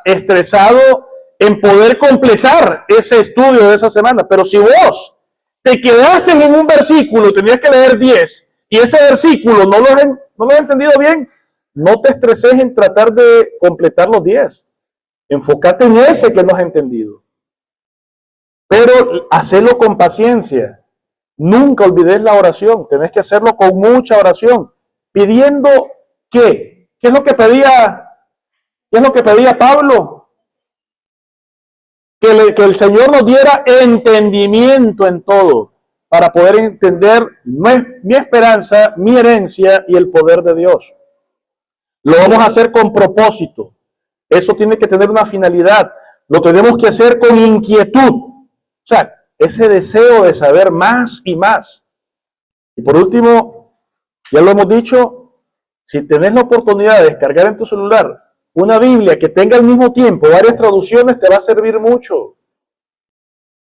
estresado en poder completar ese estudio de esa semana. Pero si vos te quedaste en un versículo y tenías que leer 10 y ese versículo no lo has entendido bien, no te estreses en tratar de completar los 10. Enfócate en ese que no has entendido. Pero hacelo con paciencia. Nunca olvides la oración. Tenés que hacerlo con mucha oración. Pidiendo ¿qué? ¿Qué es lo que pedía Pablo? Que el Señor nos diera entendimiento en todo, para poder entender mi esperanza, mi herencia y el poder de Dios. Lo vamos a hacer con propósito. Eso tiene que tener una finalidad. Lo tenemos que hacer con inquietud. O sea, ese deseo de saber más y más. Y por último, ya lo hemos dicho, si tenés la oportunidad de descargar en tu celular una Biblia que tenga al mismo tiempo varias traducciones, te va a servir mucho.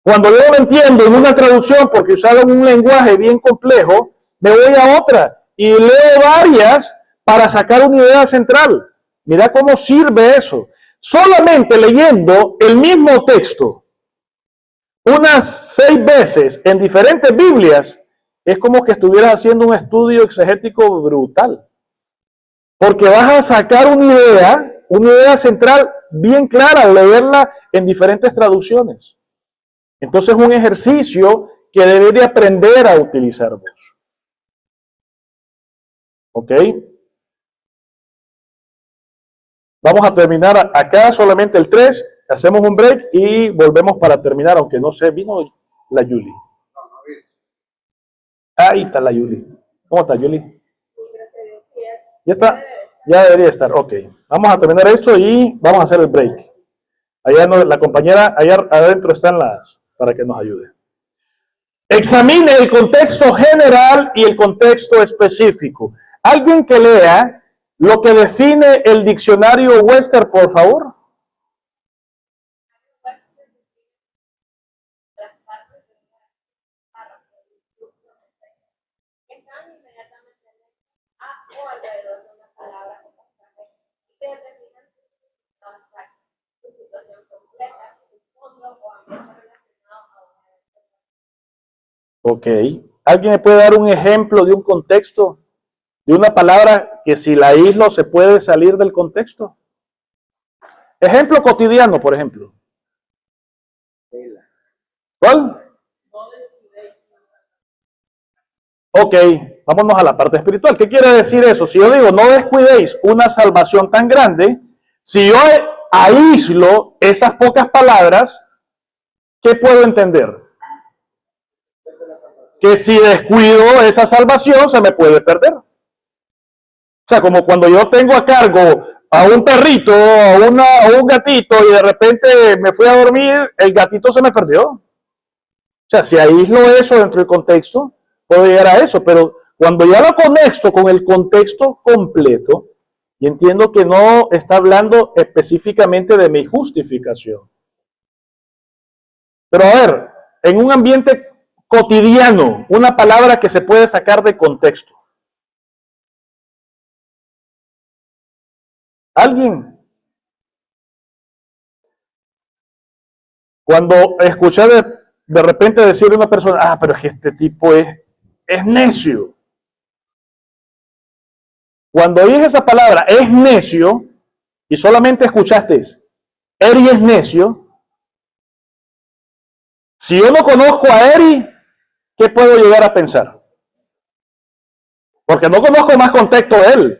Cuando yo no lo entiendo en una traducción porque usaron un lenguaje bien complejo, me voy a otra y leo varias para sacar una idea central. Mira cómo sirve eso. Solamente leyendo el mismo texto unas 6 veces en diferentes Biblias, es como que estuvieras haciendo un estudio exegético brutal. Porque vas a sacar una idea central bien clara, leerla en diferentes traducciones. Entonces es un ejercicio que debes de aprender a utilizar vos. ¿Ok? Vamos a terminar acá solamente el 3, hacemos un break y volvemos para terminar, aunque no sé, vino la Yuli. Ahí está la Yuli. ¿Cómo está Yuli? ¿Ya está? Ya debería estar, ok. Vamos a terminar esto y vamos a hacer el break. Allá la compañera, allá adentro están para que nos ayude. Examine el contexto general y el contexto específico. Alguien que lea lo que define el diccionario Webster, por favor. Ok. ¿Alguien me puede dar un ejemplo de un contexto? De una palabra que si la aíslo se puede salir del contexto. Ejemplo cotidiano, por ejemplo. ¿Cuál? Ok, vámonos a la parte espiritual. ¿Qué quiere decir eso? Si yo digo, no descuidéis una salvación tan grande, si yo aíslo esas pocas palabras, ¿qué puedo entender? Que si descuido esa salvación, se me puede perder. O sea, como cuando yo tengo a cargo a un perrito o un gatito y de repente me fui a dormir, el gatito se me perdió. O sea, si aíslo eso dentro del contexto, puedo llegar a eso, pero cuando ya lo conecto con el contexto completo, y entiendo que no está hablando específicamente de mi justificación. Pero a ver, en un ambiente cotidiano, una palabra que se puede sacar de contexto. ¿Alguien? Cuando escuché de repente decirle a una persona, pero es que este tipo es necio. Cuando dije esa palabra, es necio, y solamente escuchaste, Eri es necio, si yo no conozco a Eri, ¿qué puedo llegar a pensar? Porque no conozco más contexto de él.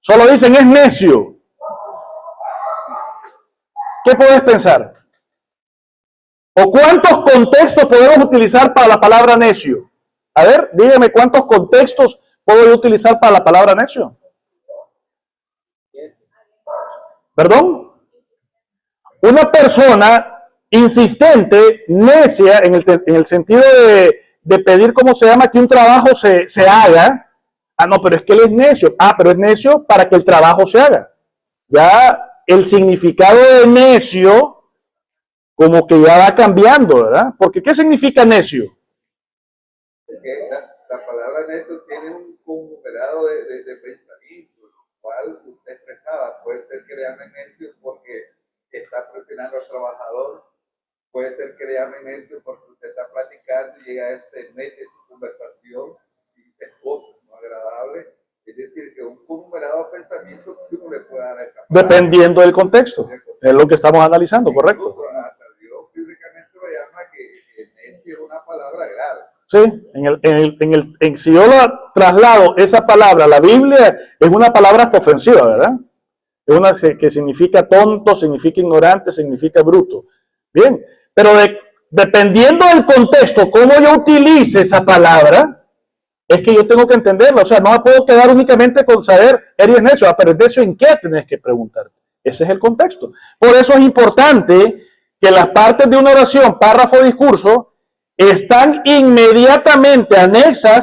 Solo dicen, es necio. ¿Qué puedes pensar? ¿O cuántos contextos podemos utilizar para la palabra necio? A ver, dígame cuántos contextos puedo yo utilizar para la palabra necio. ¿Perdón? Una persona insistente, necia, en el sentido de pedir, ¿cómo se llama? Que un trabajo se haga. Ah, no, pero es que él es necio. Ah, pero es necio para que el trabajo se haga. Ya el significado de necio como que ya va cambiando, ¿verdad? Porque ¿qué significa necio? Porque la palabra necio tiene un conglomerado de pensamientos, lo cual usted expresaba. Puede ser que le llamen necio porque está presionando al trabajador, puede ser que le llamen necio porque usted está platicando y llega a este necio de su conversación y dice cosas no agradables. Es decir, que un conglomerado de pensamientos que uno le puede dar a esa palabra. Dependiendo del contexto. Es lo que estamos analizando, ¿correcto? Palabra grave. Sí, si yo la traslado esa palabra, la Biblia es una palabra ofensiva, ¿verdad? Es una que significa tonto, significa ignorante, significa bruto. Bien, pero dependiendo del contexto, cómo yo utilice esa palabra, es que yo tengo que entenderla. O sea, no me puedo quedar únicamente con saber, eres necio, pero es necio en qué tenés que preguntarte. Ese es el contexto. Por eso es importante que las partes de una oración, párrafo, discurso, están inmediatamente anexas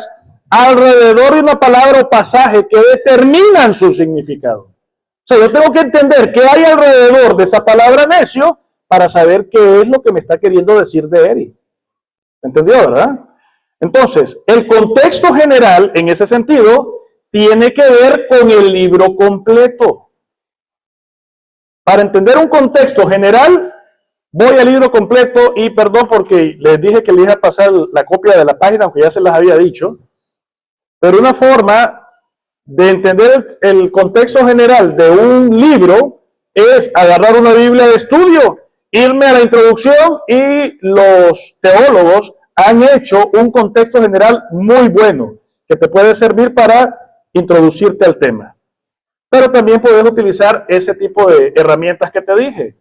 alrededor de una palabra o pasaje que determinan su significado. O sea, yo tengo que entender qué hay alrededor de esa palabra necio para saber qué es lo que me está queriendo decir de Eri. ¿Entendió, verdad? Entonces, el contexto general, en ese sentido, tiene que ver con el libro completo. Para entender un contexto general, voy al libro completo y perdón porque les dije que les iba a pasar la copia de la página, aunque ya se las había dicho, pero una forma de entender el contexto general de un libro es agarrar una Biblia de estudio, irme a la introducción y los teólogos han hecho un contexto general muy bueno que te puede servir para introducirte al tema. Pero también puedes utilizar ese tipo de herramientas que te dije.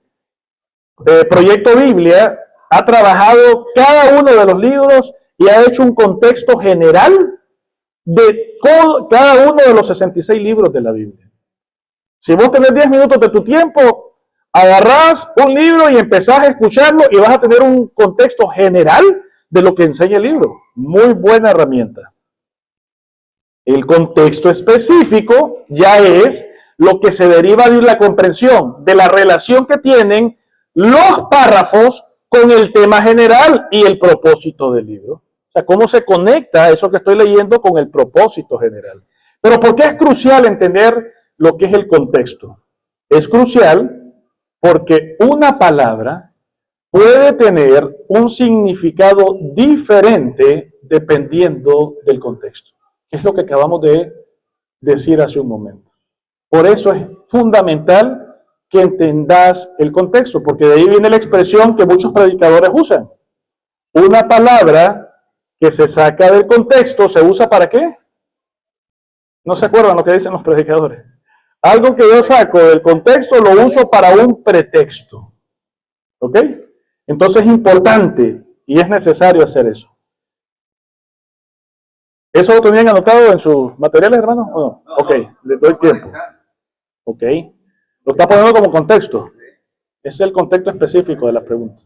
Proyecto Biblia ha trabajado cada uno de los libros y ha hecho un contexto general de cada uno de los 66 libros de la Biblia. Si vos tenés 10 minutos de tu tiempo, agarrás un libro y empezás a escucharlo y vas a tener un contexto general de lo que enseña el libro. Muy buena herramienta. El contexto específico ya es lo que se deriva de la comprensión de la relación que tienen los párrafos con el tema general y el propósito del libro. O sea, cómo se conecta eso que estoy leyendo con el propósito general. Pero ¿por qué es crucial entender lo que es el contexto? Es crucial porque una palabra puede tener un significado diferente dependiendo del contexto. Es lo que acabamos de decir hace un momento. Por eso es fundamental que entendas el contexto, porque de ahí viene la expresión que muchos predicadores usan. Una palabra que se saca del contexto, ¿se usa para qué? ¿No se acuerdan lo que dicen los predicadores? Algo que yo saco del contexto lo uso para un pretexto. ¿Ok? Entonces es importante y es necesario hacer eso. ¿Eso lo tenían anotado en sus materiales, hermano? ¿O no? Ok, les doy tiempo. Ok. Lo está poniendo como contexto. Ese es el contexto específico de la pregunta.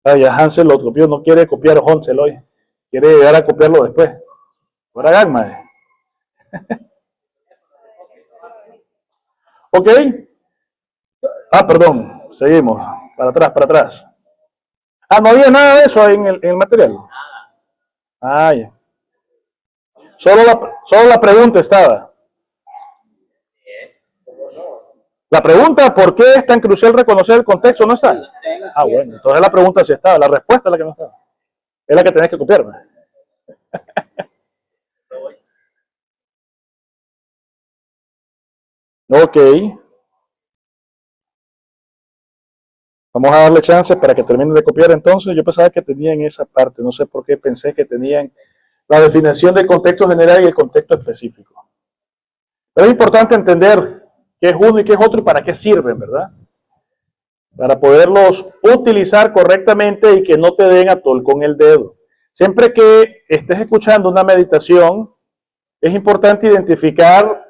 Ah, ya Hansel lo copió, no quiere copiar Hansel hoy. Quiere llegar a copiarlo después. Fuera gagma. Ok. Ah, perdón. Seguimos. Para atrás, para atrás. Ah, no había nada de eso en el material. Ah, ya. Solo la pregunta estaba. La pregunta, ¿por qué es tan crucial reconocer el contexto? ¿No está? Ah, bueno, entonces la pregunta sí estaba, la respuesta es la que no estaba. Es la que tenés que copiarme. Ok. Vamos a darle chance para que termine de copiar entonces. Yo pensaba que tenían esa parte, no sé por qué pensé que tenían la definición del contexto general y el contexto específico. Pero es importante entender qué es uno y qué es otro y para qué sirven, ¿verdad? Para poderlos utilizar correctamente y que no te den atol con el dedo. Siempre que estés escuchando una meditación, es importante identificar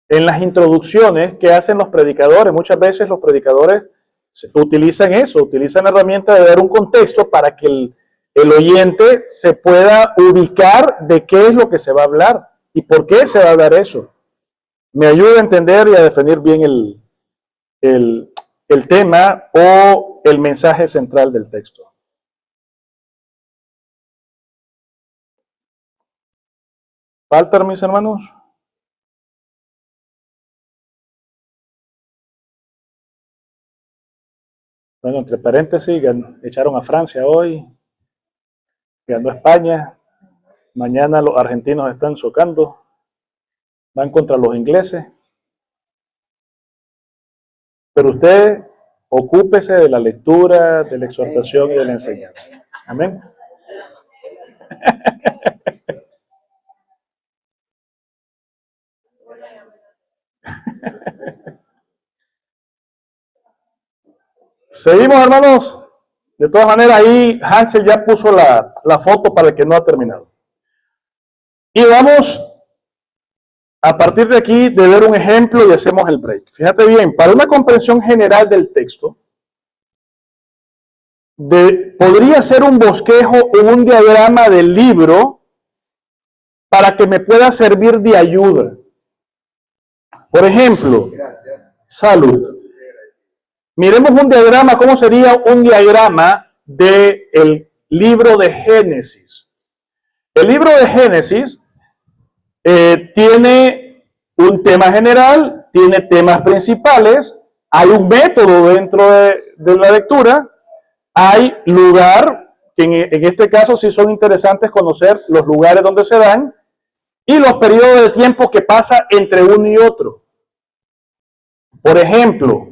en las introducciones que hacen los predicadores. Muchas veces los predicadores utilizan eso, utilizan la herramienta de dar un contexto para que el oyente se pueda ubicar de qué es lo que se va a hablar y por qué se va a hablar eso. Me ayuda a entender y a definir bien el tema o el mensaje central del texto. ¿Faltan, mis hermanos? Bueno, entre paréntesis, echaron a Francia hoy, ganó España, mañana los argentinos están chocando, van contra los ingleses, pero usted ocúpese de la lectura, de la exhortación y de la enseñanza. Amén. Seguimos, hermanos. De todas maneras, ahí Hansel ya puso la foto para el que no ha terminado. Y vamos a partir de aquí de ver un ejemplo y hacemos el break. Fíjate bien, para una comprensión general del texto, podría ser un bosquejo o un diagrama del libro para que me pueda servir de ayuda. Por ejemplo, salud. Miremos un diagrama. ¿Cómo sería un diagrama del libro de Génesis? El libro de Génesis tiene un tema general, tiene temas principales, hay un método dentro de la lectura, hay lugar, que en este caso sí son interesantes conocer los lugares donde se dan, y los periodos de tiempo que pasa entre uno y otro. Por ejemplo,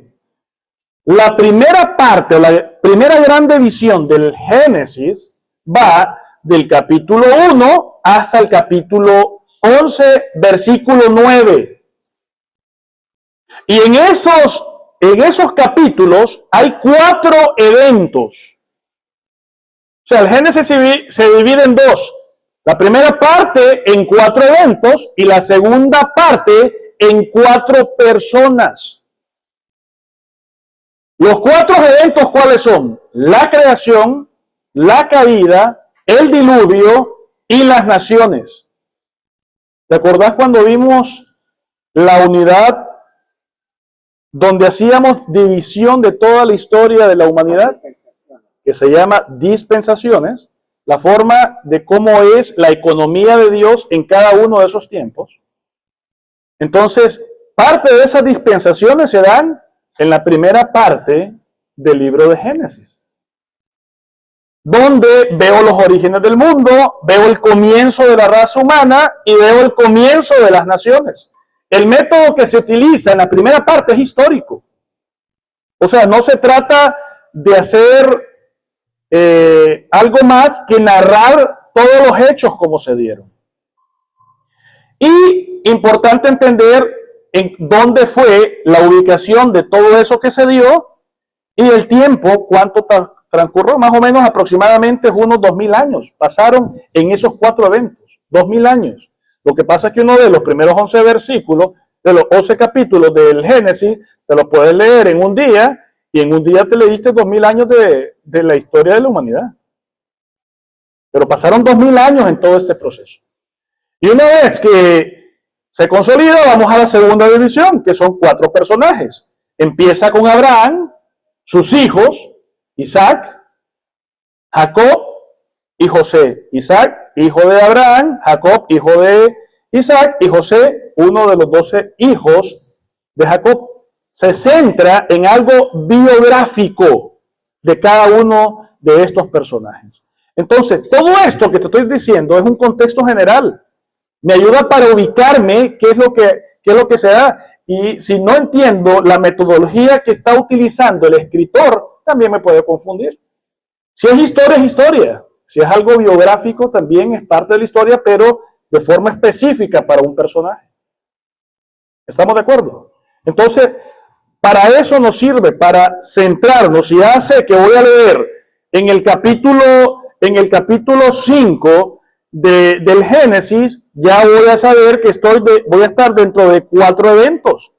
la primera parte, o la primera gran división del Génesis va del capítulo 1 hasta el capítulo 11, versículo 9. Y en esos capítulos hay 4 eventos. O sea, el Génesis se divide en 2. La primera parte en 4 eventos y la segunda parte en 4 personas. Los 4 eventos, ¿cuáles son? La creación, la caída, el diluvio y las naciones. ¿Te acordás cuando vimos la unidad donde hacíamos división de toda la historia de la humanidad? Que se llama dispensaciones, la forma de cómo es la economía de Dios en cada uno de esos tiempos. Entonces, parte de esas dispensaciones se dan en la primera parte del libro de Génesis, donde veo los orígenes del mundo, veo el comienzo de la raza humana y veo el comienzo de las naciones. El método que se utiliza en la primera parte es histórico. O sea, no se trata de hacer algo más que narrar todos los hechos como se dieron. Y importante entender en dónde fue la ubicación de todo eso que se dio y el tiempo, cuánto transcurrió, más o menos aproximadamente unos 2000 años. Pasaron en esos 4 eventos, 2000 años. Lo que pasa es que uno de los primeros 11 versículos, de los 11 capítulos del Génesis, te los puedes leer en un día, y en un día te leíste 2000 años de la historia de la humanidad. Pero pasaron 2000 años en todo este proceso. Y una vez que se consolida, vamos a la segunda división, que son 4 personajes. Empieza con Abraham, sus hijos, Isaac, Jacob y José. Isaac, hijo de Abraham, Jacob, hijo de Isaac, y José, uno de los 12 hijos de Jacob. Se centra en algo biográfico de cada uno de estos personajes. Entonces, todo esto que te estoy diciendo es un contexto general. Me ayuda para ubicarme qué es lo que se da. Y si no entiendo la metodología que está utilizando el escritor, también me puede confundir. Si es historia, es historia. Si es algo biográfico, también es parte de la historia, pero de forma específica para un personaje. ¿Estamos de acuerdo? Entonces, para eso nos sirve, para centrarnos. Si ya sé que voy a leer en el capítulo 5 del Génesis, ya voy a saber que voy a estar dentro de 4 eventos.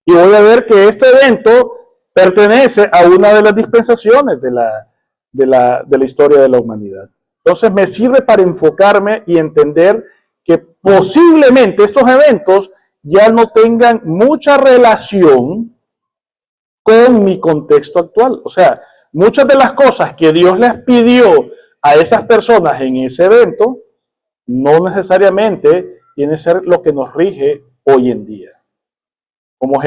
Y voy a ver que este evento pertenece a una de las dispensaciones de la historia de la humanidad. Entonces me sirve para enfocarme y entender que posiblemente estos eventos ya no tengan mucha relación con mi contexto actual. O sea, muchas de las cosas que Dios les pidió a esas personas en ese evento, no necesariamente tiene que ser lo que nos rige hoy en día. Como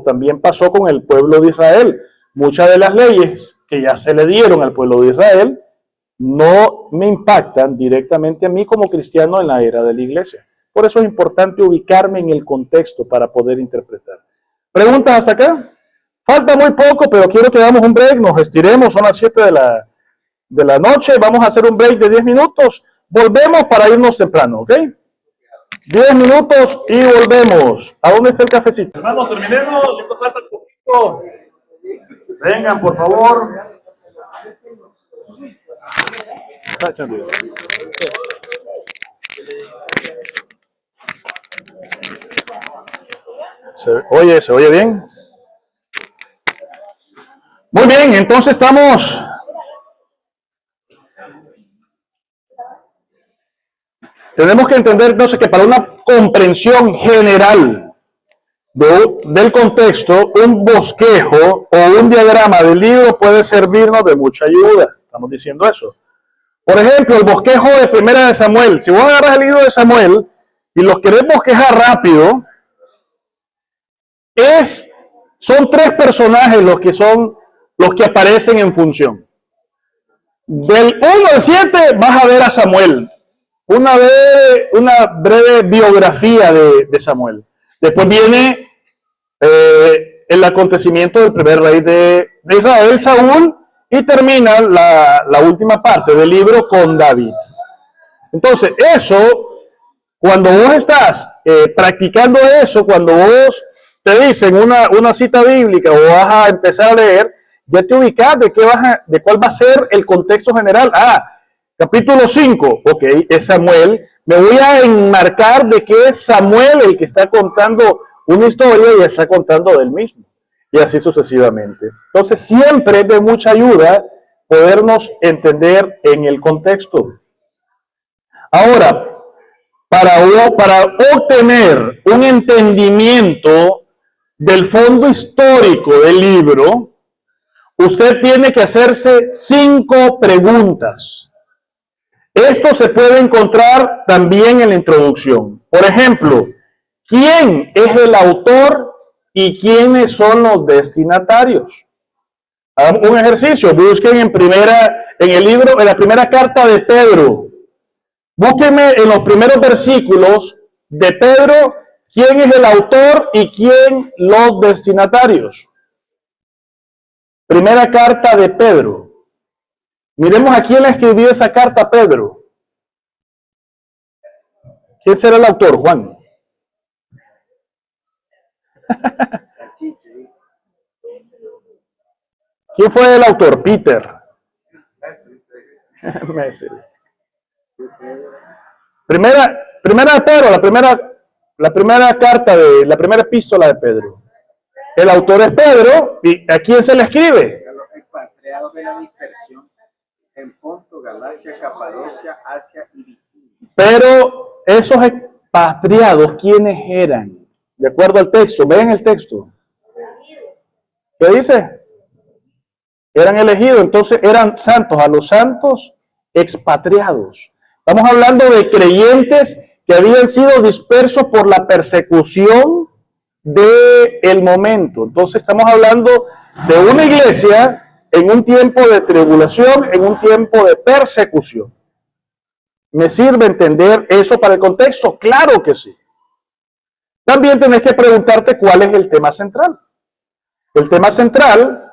también pasó con el pueblo de Israel. Muchas de las leyes que ya se le dieron al pueblo de Israel no me impactan directamente a mí como cristiano en la era de la iglesia. Por eso es importante ubicarme en el contexto para poder interpretar. ¿Preguntas hasta acá? Falta muy poco, pero quiero que hagamos un break, nos estiremos, son las 7 de la noche, vamos a hacer un break de 10 minutos, volvemos para irnos temprano, ¿ok? 10 minutos y volvemos. ¿A dónde está el cafecito? Hermanos, terminemos, esto falta un poquito. Vengan, por favor. ¿Se oye bien? Muy bien, entonces tenemos que entender entonces que para una comprensión general del contexto, un bosquejo o un diagrama del libro puede servirnos de mucha ayuda. Estamos diciendo eso. Por ejemplo, el bosquejo de Primera de Samuel. Si vos agarras el libro de Samuel y los querés bosquejar rápido, son 3 personajes los que aparecen en función. Del 1 al 7 vas a ver a Samuel. Una breve biografía de Samuel. Después viene el acontecimiento del primer rey de Israel, Saúl, y termina la última parte del libro con David. Entonces, eso, cuando vos estás practicando eso, cuando vos te dicen una cita bíblica o vas a empezar a leer, ya te ubicas de cuál va a ser el contexto general. Capítulo 5, ok, es Samuel. Me voy a enmarcar de que es Samuel el que está contando una historia y está contando del mismo. Y así sucesivamente. Entonces siempre es de mucha ayuda podernos entender en el contexto. Ahora, para obtener un entendimiento del fondo histórico del libro, usted tiene que hacerse 5 preguntas. Esto se puede encontrar también en la introducción. Por ejemplo, ¿quién es el autor y quiénes son los destinatarios? Hagan un ejercicio, busquen en la primera carta de Pedro. Búsquenme en los primeros versículos de Pedro quién es el autor y quién los destinatarios. Primera carta de Pedro. Miremos a quién le escribió esa carta a Pedro. ¿Quién será el autor, Juan? ¿Quién fue el autor? Peter. Primera de Pedro, la primera epístola de Pedro. El autor es Pedro, ¿y a quién se le escribe? A los expatriados de la dispersión en Ponto, Galacia, Capadocia, Asia y Bitinia. Pero esos expatriados, ¿quiénes eran? De acuerdo al texto, ven el texto. ¿Qué dice? Eran elegidos, entonces eran santos, a los santos expatriados. Estamos hablando de creyentes que habían sido dispersos por la persecución del momento. Entonces estamos hablando de una iglesia en un tiempo de tribulación, en un tiempo de persecución. ¿Me sirve entender eso para el contexto? Claro que sí. También tenés que preguntarte cuál es el tema central. El tema central,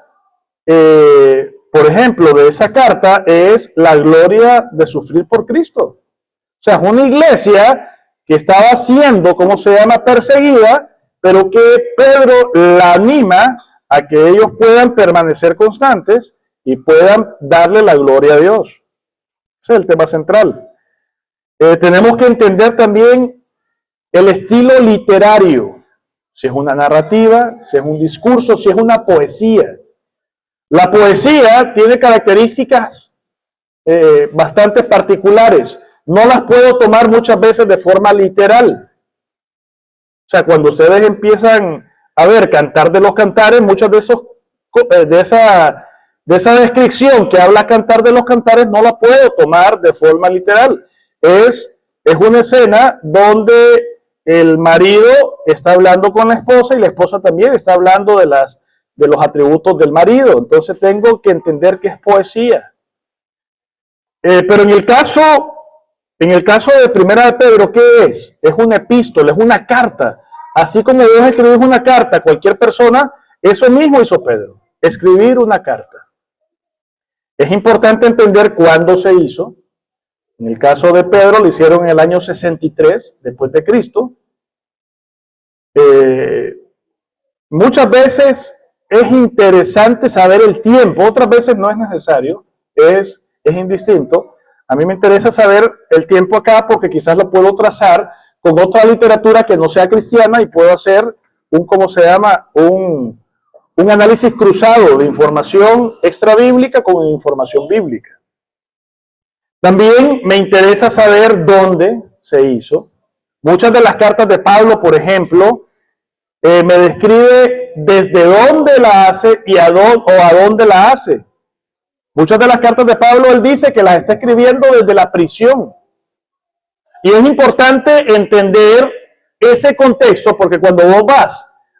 por ejemplo, de esa carta es la gloria de sufrir por Cristo. O sea, es una iglesia que estaba siendo, perseguida, pero que Pedro la anima a que ellos puedan permanecer constantes y puedan darle la gloria a Dios. Ese es el tema central. Tenemos que entender también el estilo literario, si es una narrativa, si es un discurso, si es una poesía. La poesía tiene características bastante particulares. No las puedo tomar muchas veces de forma literal. O sea, cuando ustedes empiezan a ver Cantar de los Cantares, muchas de esa descripción que habla Cantar de los Cantares no la puedo tomar de forma literal. Es una escena donde el marido está hablando con la esposa y la esposa también está hablando de los atributos del marido. Entonces tengo que entender que es poesía. Pero en el caso de Primera de Pedro, ¿qué es? Es una epístola, es una carta. Así como vos escribís una carta a cualquier persona, eso mismo hizo Pedro, escribir una carta. Es importante entender cuándo se hizo. En el caso de Pedro lo hicieron en el año 63 después de Cristo. Muchas veces es interesante saber el tiempo, otras veces no es necesario, es indistinto. A mí me interesa saber el tiempo acá porque quizás lo puedo trazar con otra literatura que no sea cristiana y puedo hacer un análisis cruzado de información extrabíblica con información bíblica. También me interesa saber dónde se hizo. Muchas de las cartas de Pablo, por ejemplo, me describe desde dónde la hace y a dónde la hace. Muchas de las cartas de Pablo, él dice que las está escribiendo desde la prisión. Y es importante entender ese contexto, porque cuando vos vas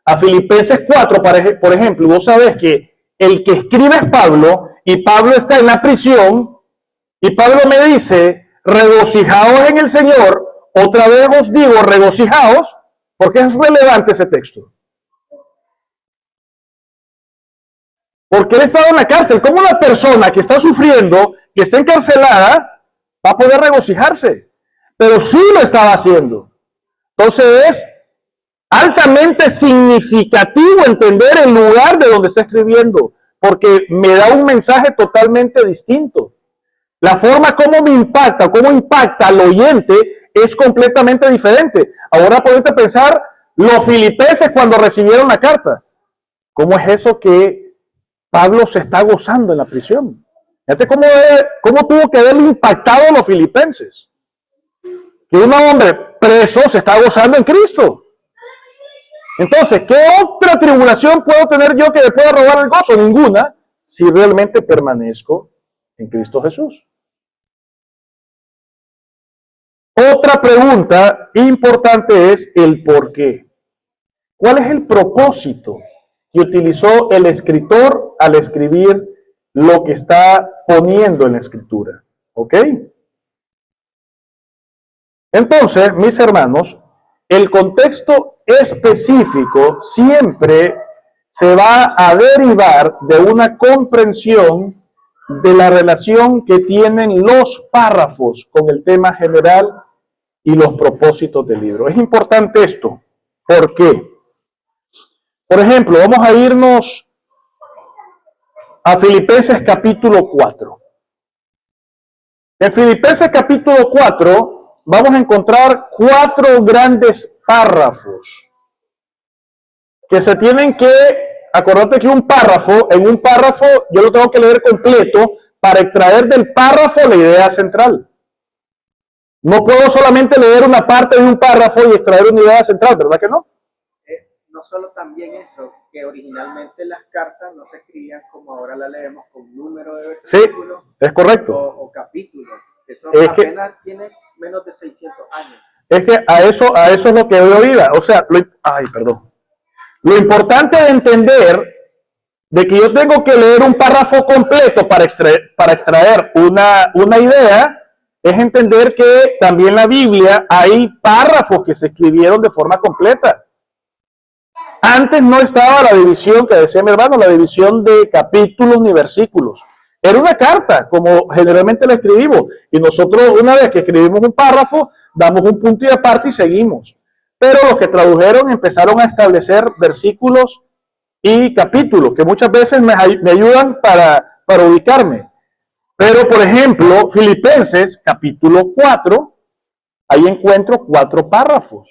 a Filipenses 4, por ejemplo, vos sabés que el que escribe es Pablo, y Pablo está en la prisión, y Pablo me dice, regocijaos en el Señor. Otra vez os digo, regocijaos, porque es relevante ese texto. Porque él estaba en la cárcel. ¿Cómo una persona que está sufriendo, que está encarcelada, va a poder regocijarse? Pero sí lo estaba haciendo. Entonces es altamente significativo entender el lugar de donde está escribiendo, porque me da un mensaje totalmente distinto. La forma como me impacta, cómo impacta al oyente es completamente diferente. Ahora podés pensar los filipenses cuando recibieron la carta. ¿Cómo es eso que Pablo se está gozando en la prisión? Fíjate cómo tuvo que haber impactado a los filipenses. Que un hombre preso se está gozando en Cristo. Entonces, ¿qué otra tribulación puedo tener yo que me pueda robar el gozo? Ninguna, si realmente permanezco en Cristo Jesús. Otra pregunta importante es el por qué. ¿Cuál es el propósito que utilizó el escritor al escribir lo que está poniendo en la escritura? ¿Ok? Entonces, mis hermanos, el contexto específico siempre se va a derivar de una comprensión de la relación que tienen los párrafos con el tema general y los propósitos del libro. Es importante esto. ¿Por qué? Por ejemplo, vamos a irnos a Filipenses capítulo 4. En Filipenses capítulo 4 vamos a encontrar 4 grandes párrafos que se tienen que, acordate que en un párrafo yo lo tengo que leer completo para extraer del párrafo la idea central. No puedo solamente leer una parte de un párrafo y extraer una idea central, ¿verdad que no? No solo también eso, que originalmente las cartas no se escribían como ahora la leemos con número de versículos. Sí, es correcto. O capítulos. Eso es apenas tiene menos de 600 años. Es que a eso es lo que doy oída. O sea, lo importante de entender de que yo tengo que leer un párrafo completo para extraer una idea, es entender que también en la Biblia hay párrafos que se escribieron de forma completa. Antes no estaba la división, que decía mi hermano, la división de capítulos ni versículos. Era una carta, como generalmente la escribimos. Y nosotros, una vez que escribimos un párrafo, damos un punto y aparte y seguimos. Pero los que tradujeron empezaron a establecer versículos y capítulos, que muchas veces me ayudan para ubicarme. Pero, por ejemplo, Filipenses, capítulo 4, ahí encuentro 4 párrafos.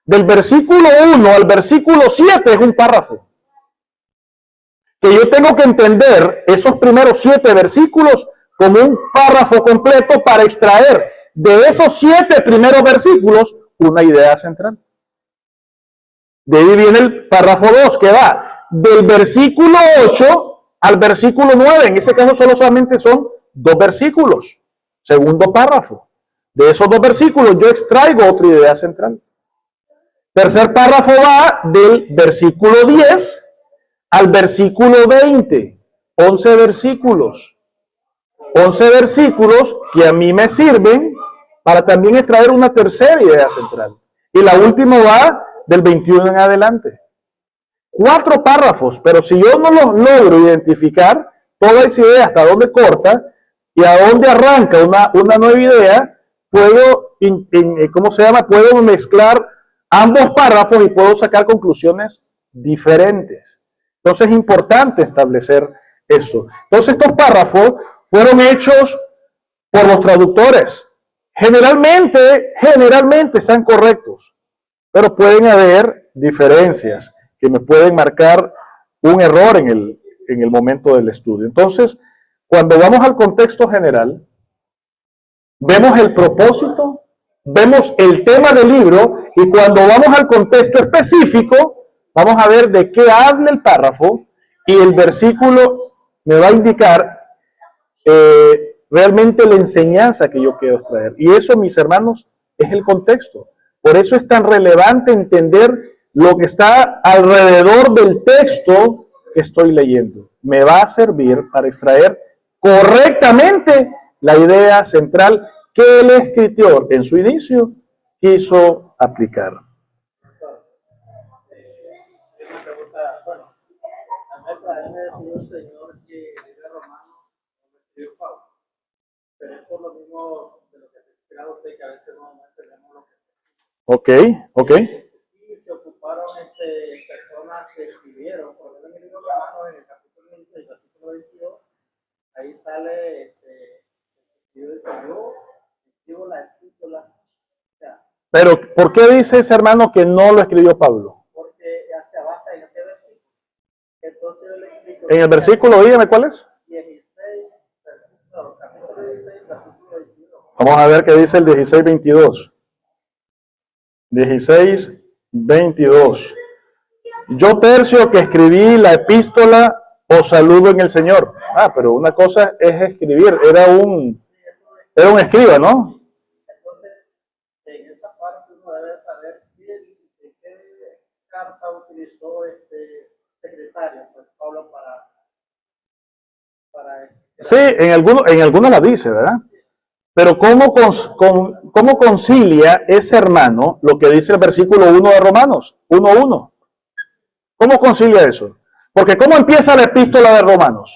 Del versículo 1 al versículo 7 es un párrafo. Que yo tengo que entender esos primeros 7 versículos como un párrafo completo para extraer de esos 7 primeros versículos una idea central. De ahí viene el párrafo 2, que va del versículo 8 al versículo 9. En este caso solamente son 2 versículos. Segundo párrafo. De esos 2 versículos yo extraigo otra idea central. Tercer párrafo va del versículo 10 al versículo 20. 11 versículos. 11 versículos que a mí me sirven para también extraer una tercera idea central. Y la última va del 21 en adelante. 4 párrafos, pero si yo no los logro identificar, toda esa idea hasta dónde corta y a dónde arranca una nueva idea, puedo, puedo mezclar ambos párrafos y puedo sacar conclusiones diferentes. Entonces es importante establecer eso. Entonces estos párrafos fueron hechos por los traductores. Generalmente están correctos, pero pueden haber diferencias que me pueden marcar un error en el momento del estudio. Entonces, cuando vamos al contexto general, vemos el propósito, vemos el tema del libro, y cuando vamos al contexto específico, Vamos a ver de qué habla el párrafo y el versículo me va a indicar realmente la enseñanza que yo quiero traer. Y eso, mis hermanos, es el contexto. Por eso es tan relevante entender lo que está alrededor del texto que estoy leyendo. Me va a servir para extraer correctamente la idea central que el escritor en su inicio quiso aplicar. Una pregunta, bueno, a mí me decidió el Señor que era romano, como escribió Pablo, pero es por lo mismo de lo que se espera usted, que a veces no entendemos lo que Ok. y se ocuparon personas que escribieron, por ejemplo en el libro de Romanos, en el capítulo 26, versículo 22, ahí sale, yo escribo la epístola, o sea, Pero, ¿por qué dice ese hermano que no lo escribió Pablo? porque hacia abajo en ese versículo, entonces yo le explico. En el versículo, dígame cuál es. 16, capítulo 16, versículo 22. Vamos a ver qué dice el 16:22. 16:22. Yo, Tercio, que escribí la epístola, os saludo en el Señor. Pero una cosa es escribir. Era un escriba, ¿no? Entonces, en esa parte uno debe saber qué carta utilizó este secretario, pues Pablo, para Sí, en algunos la dice, ¿verdad? Pero ¿cómo concilia ese hermano lo que dice el versículo 1 de Romanos? 1:1. ¿Cómo concilia eso? Porque ¿cómo empieza la epístola de Romanos?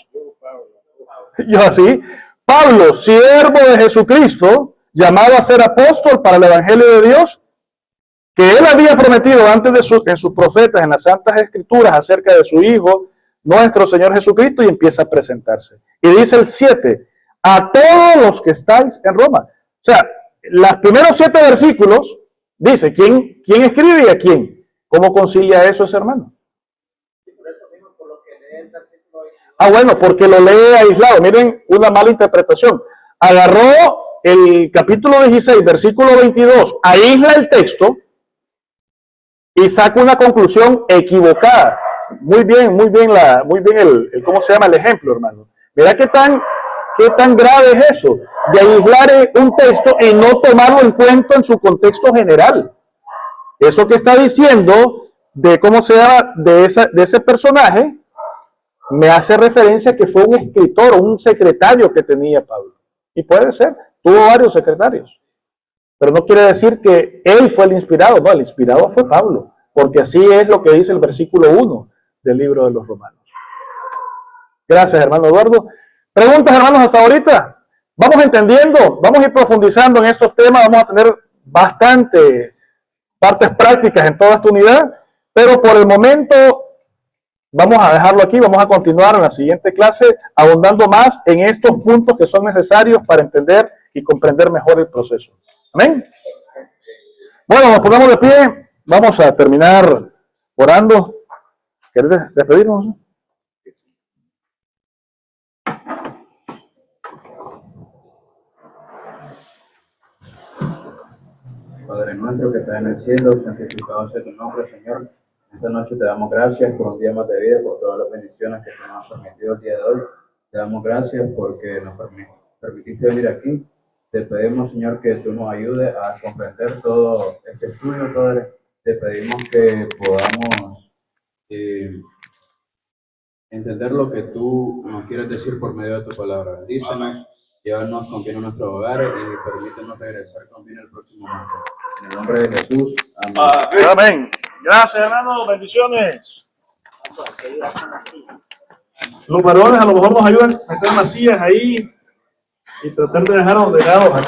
Yo así, Pablo, siervo de Jesucristo, llamado a ser apóstol para el Evangelio de Dios, que él había prometido antes en sus profetas, en las Santas Escrituras, acerca de su Hijo, nuestro Señor Jesucristo, y empieza a presentarse. Y dice el 7, a todos los que estáis en Roma. O sea, los primeros 7 versículos, dice, ¿quién escribe y a quién? ¿Cómo concilia eso ese hermano? Bueno, porque lo lee aislado. Miren, una mala interpretación. Agarró el capítulo 16, versículo 22, aísla el texto y saca una conclusión equivocada. Muy bien el ¿cómo se llama el ejemplo, hermano? Mira qué tan grave es eso, de aislar un texto y no tomarlo en cuenta en su contexto general. Eso que está diciendo de cómo se llama de ese personaje me hace referencia que fue un escritor o un secretario que tenía Pablo. Y puede ser, tuvo varios secretarios. Pero no quiere decir que él fue el inspirado, no, el inspirado fue Pablo, porque así es lo que dice el versículo 1 del libro de los Romanos. Gracias, hermano Eduardo. ¿Preguntas, hermanos, hasta ahorita? Vamos entendiendo, vamos a ir profundizando en estos temas, vamos a tener bastante partes prácticas en toda esta unidad, pero por el momento vamos a dejarlo aquí, vamos a continuar en la siguiente clase ahondando más en estos puntos que son necesarios para entender y comprender mejor el proceso. Amén. Bueno, nos ponemos de pie, vamos a terminar orando. ¿Quieres despedirnos? Padre nuestro que está en el cielo, santificado sea tu nombre, Señor. Esta noche te damos gracias por un día más de vida, por todas las bendiciones que nos has permitido el día de hoy. Te damos gracias porque nos permitiste venir aquí. Te pedimos, Señor, que tú nos ayudes a comprender todo este estudio, Padre. Te pedimos que podamos entender lo que tú nos quieres decir por medio de tu palabra. Bendícenos, llévanos con bien a nuestros hogares y permítenos regresar con bien el próximo momento. En el nombre de Jesús. Amén. Amén. Gracias, hermanos. Bendiciones. Los varones a lo mejor nos ayudan a meter las sillas ahí y tratar de dejar ordenados.